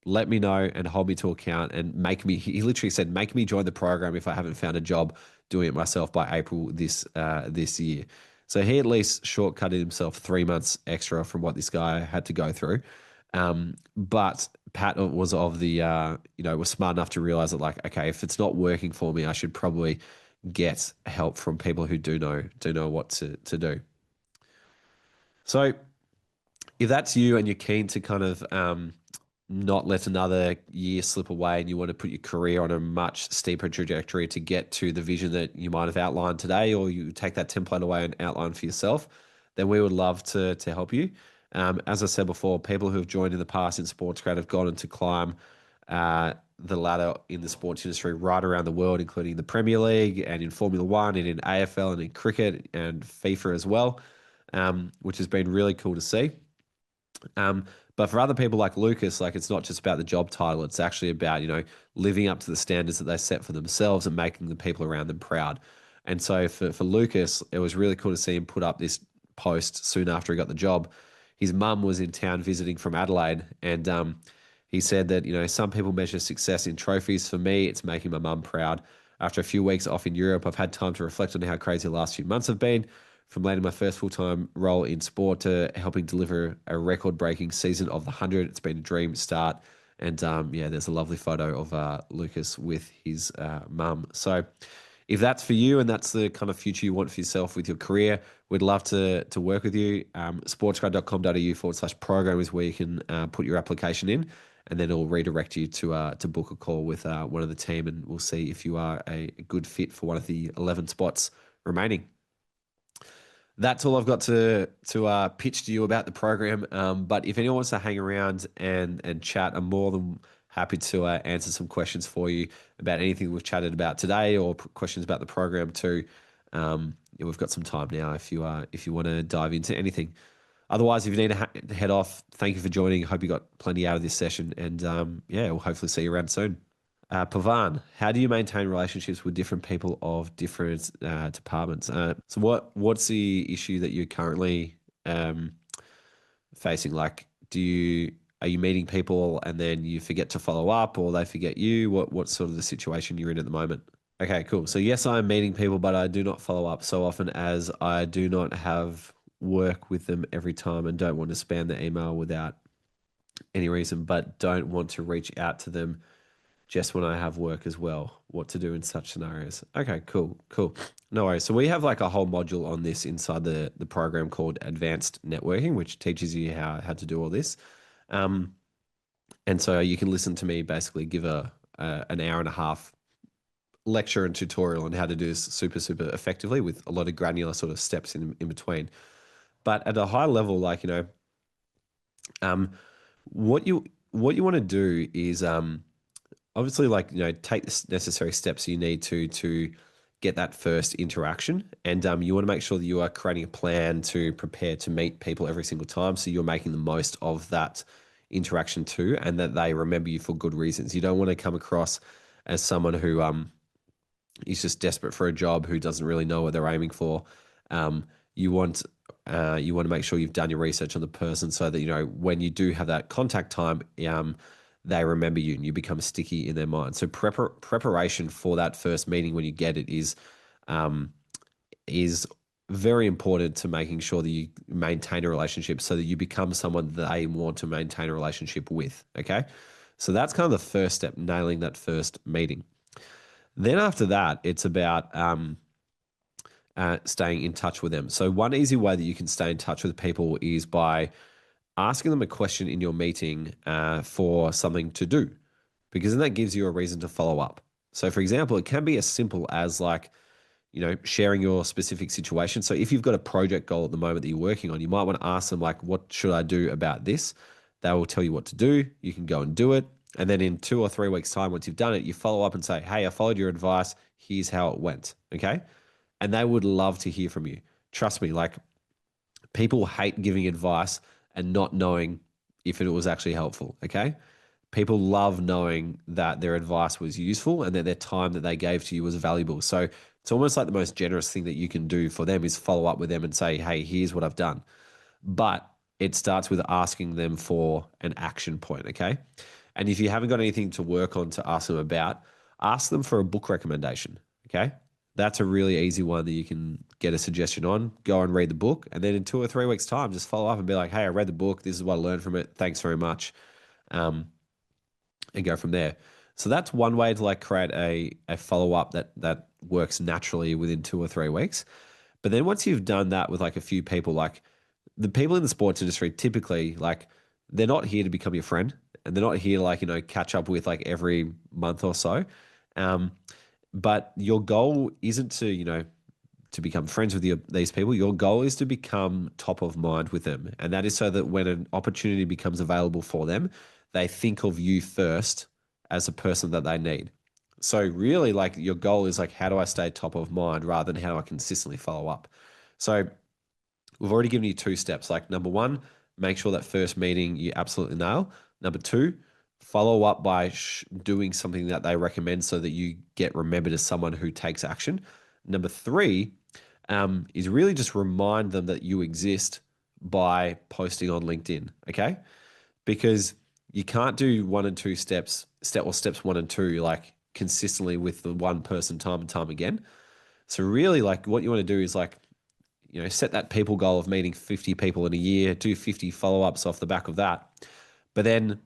let me know and hold me to account and make me," he literally said, "make me join the program if I haven't found a job doing it myself by April this year." So he at least shortcutted himself 3 months extra from what this guy had to go through. But Pat was of the, was smart enough to realize that, like, okay, if it's not working for me, I should probably get help from people who do know what to do. So if that's you and you're keen to kind of not let another year slip away, and you want to put your career on a much steeper trajectory to get to the vision that you might have outlined today, or you take that template away and outline for yourself, then we would love to help you. As I said before, people who have joined in the past in SportsGrad have gone on to climb the ladder in the sports industry right around the world, including the Premier League and in Formula One and in AFL and in cricket and FIFA as well, which has been really cool to see. But for other people like Lucas, like, it's not just about the job title. It's actually about, living up to the standards that they set for themselves and making the people around them proud. And so for Lucas, it was really cool to see him put up this post soon after he got the job. His mum was in town visiting from Adelaide, and he said that, some people measure success in trophies. For me, it's making my mum proud. After a few weeks off in Europe, I've had time to reflect on how crazy the last few months have been. From landing my first full-time role in sport to helping deliver a record-breaking season of the 100, it's been a dream start. And there's a lovely photo of Lucas with his mum. So if that's for you and that's the kind of future you want for yourself with your career, we'd love to work with you. sportsgrad.com.au/program is where you can put your application in, and then it'll redirect you to book a call with one of the team, and we'll see if you are a good fit for one of the 11 spots remaining. That's all I've got to pitch to you about the program. But if anyone wants to hang around and chat, I'm more than happy to answer some questions for you about anything we've chatted about today, or questions about the program too. We've got some time now if you want to dive into anything. Otherwise, if you need to head off, thank you for joining. Hope you got plenty out of this session, and we'll hopefully see you around soon. Pavan, how do you maintain relationships with different people of different departments? So what's the issue that you're currently facing? Like, are you meeting people and then you forget to follow up, or they forget you? What's sort of the situation you're in at the moment? Okay, cool. So yes, I'm meeting people, but I do not follow up so often, as I do not have work with them every time and don't want to spam the email without any reason, but don't want to reach out to them just when I have work as well. What to do in such scenarios. Okay, cool. No worries. So we have like a whole module on this inside the program called Advanced Networking, which teaches you how to do all this. And so you can listen to me basically give an hour and a half lecture and tutorial on how to do this super, super effectively, with a lot of granular sort of steps in between. But at a high level, like, what you want to do is obviously, like, take the necessary steps you need to get that first interaction. And you want to make sure that you are creating a plan to prepare to meet people every single time, so you're making the most of that interaction too, and that they remember you for good reasons. You don't want to come across as someone who is just desperate for a job, who doesn't really know what they're aiming for. You want to make sure you've done your research on the person, so that when you do have that contact time, they remember you and you become sticky in their mind. So preparation for that first meeting when you get it is very important to making sure that you maintain a relationship so that you become someone they want to maintain a relationship with. Okay. So that's kind of the first step, nailing that first meeting. Then after that, it's about staying in touch with them. So one easy way that you can stay in touch with people is by asking them a question in your meeting for something to do, because then that gives you a reason to follow up. So for example, it can be as simple as like, sharing your specific situation. So if you've got a project goal at the moment that you're working on, you might want to ask them like, what should I do about this? They will tell you what to do. You can go and do it. And then in 2 or 3 weeks time, once you've done it, you follow up and say, hey, I followed your advice. Here's how it went. Okay. And they would love to hear from you. Trust me, like people hate giving advice and not knowing if it was actually helpful. Okay. People love knowing that their advice was useful and that their time that they gave to you was valuable. So it's almost like the most generous thing that you can do for them is follow up with them and say, hey, here's what I've done. But it starts with asking them for an action point, okay? And if you haven't got anything to work on to ask them about, ask them for a book recommendation, okay? That's a really easy one that you can get a suggestion on. Go and read the book. And then in 2 or 3 weeks' time, just follow up and be like, hey, I read the book. This is what I learned from it. Thanks very much. And go from there. So that's one way to like create a follow-up that works naturally within 2 or 3 weeks. But then once you've done that with like a few people, like the people in the sports industry, typically like they're not here to become your friend and they're not here to like, catch up with like every month or so. But your goal isn't to become friends with these people. Your goal is to become top of mind with them. And that is so that when an opportunity becomes available for them, they think of you first as a person that they need. So really like your goal is like, how do I stay top of mind rather than how do I consistently follow up? So we've already given you 2 steps. Like number 1, make sure that first meeting you absolutely nail. Number 2, follow up by doing something that they recommend so that you get remembered as someone who takes action. Number 3 is really just remind them that you exist by posting on LinkedIn, okay? Because you can't do 1 and 2 steps 1 and 2 like consistently with the one person time and time again. So really like what you want to do is like, set that people goal of meeting 50 people in a year, do 50 follow-ups off the back of that. But then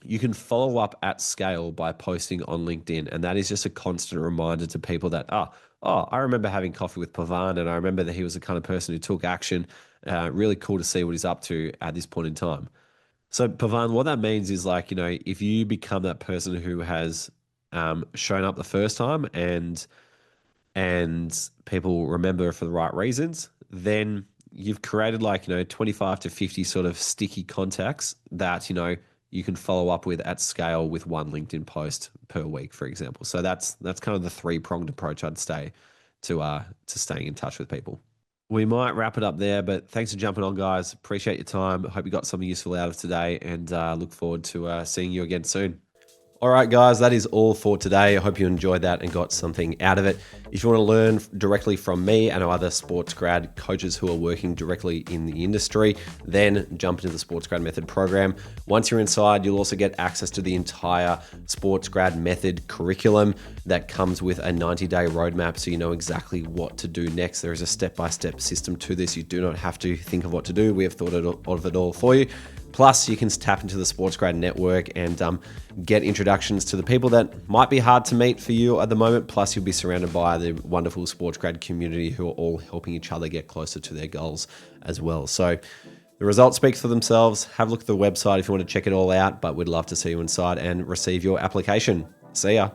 you can follow up at scale by posting on LinkedIn. And that is just a constant reminder to people that, I remember having coffee with Pavan and I remember that he was the kind of person who took action. Really cool to see what he's up to at this point in time. So Pavan, what that means is like, if you become that person who has shown up the first time and people remember for the right reasons, then you've created like, 25 to 50 sort of sticky contacts that, you can follow up with at scale with one LinkedIn post per week, for example. So that's kind of the 3-pronged approach I'd say to staying in touch with people. We might wrap it up there, but thanks for jumping on, guys. Appreciate your time. Hope you got something useful out of today and look forward to seeing you again soon. All right, guys, that is all for today. I hope you enjoyed that and got something out of it. If you want to learn directly from me and our other SportsGrad coaches who are working directly in the industry, then jump into the SportsGrad Method program. Once you're inside, you'll also get access to the entire SportsGrad Method curriculum that comes with a 90-day roadmap so you know exactly what to do next. There is a step-by-step system to this. You do not have to think of what to do. We have thought of it all for you. Plus, you can tap into the SportsGrad network and get introductions to the people that might be hard to meet for you at the moment. Plus, you'll be surrounded by the wonderful SportsGrad community who are all helping each other get closer to their goals as well. So the results speak for themselves. Have a look at the website if you want to check it all out, but we'd love to see you inside and receive your application. See ya.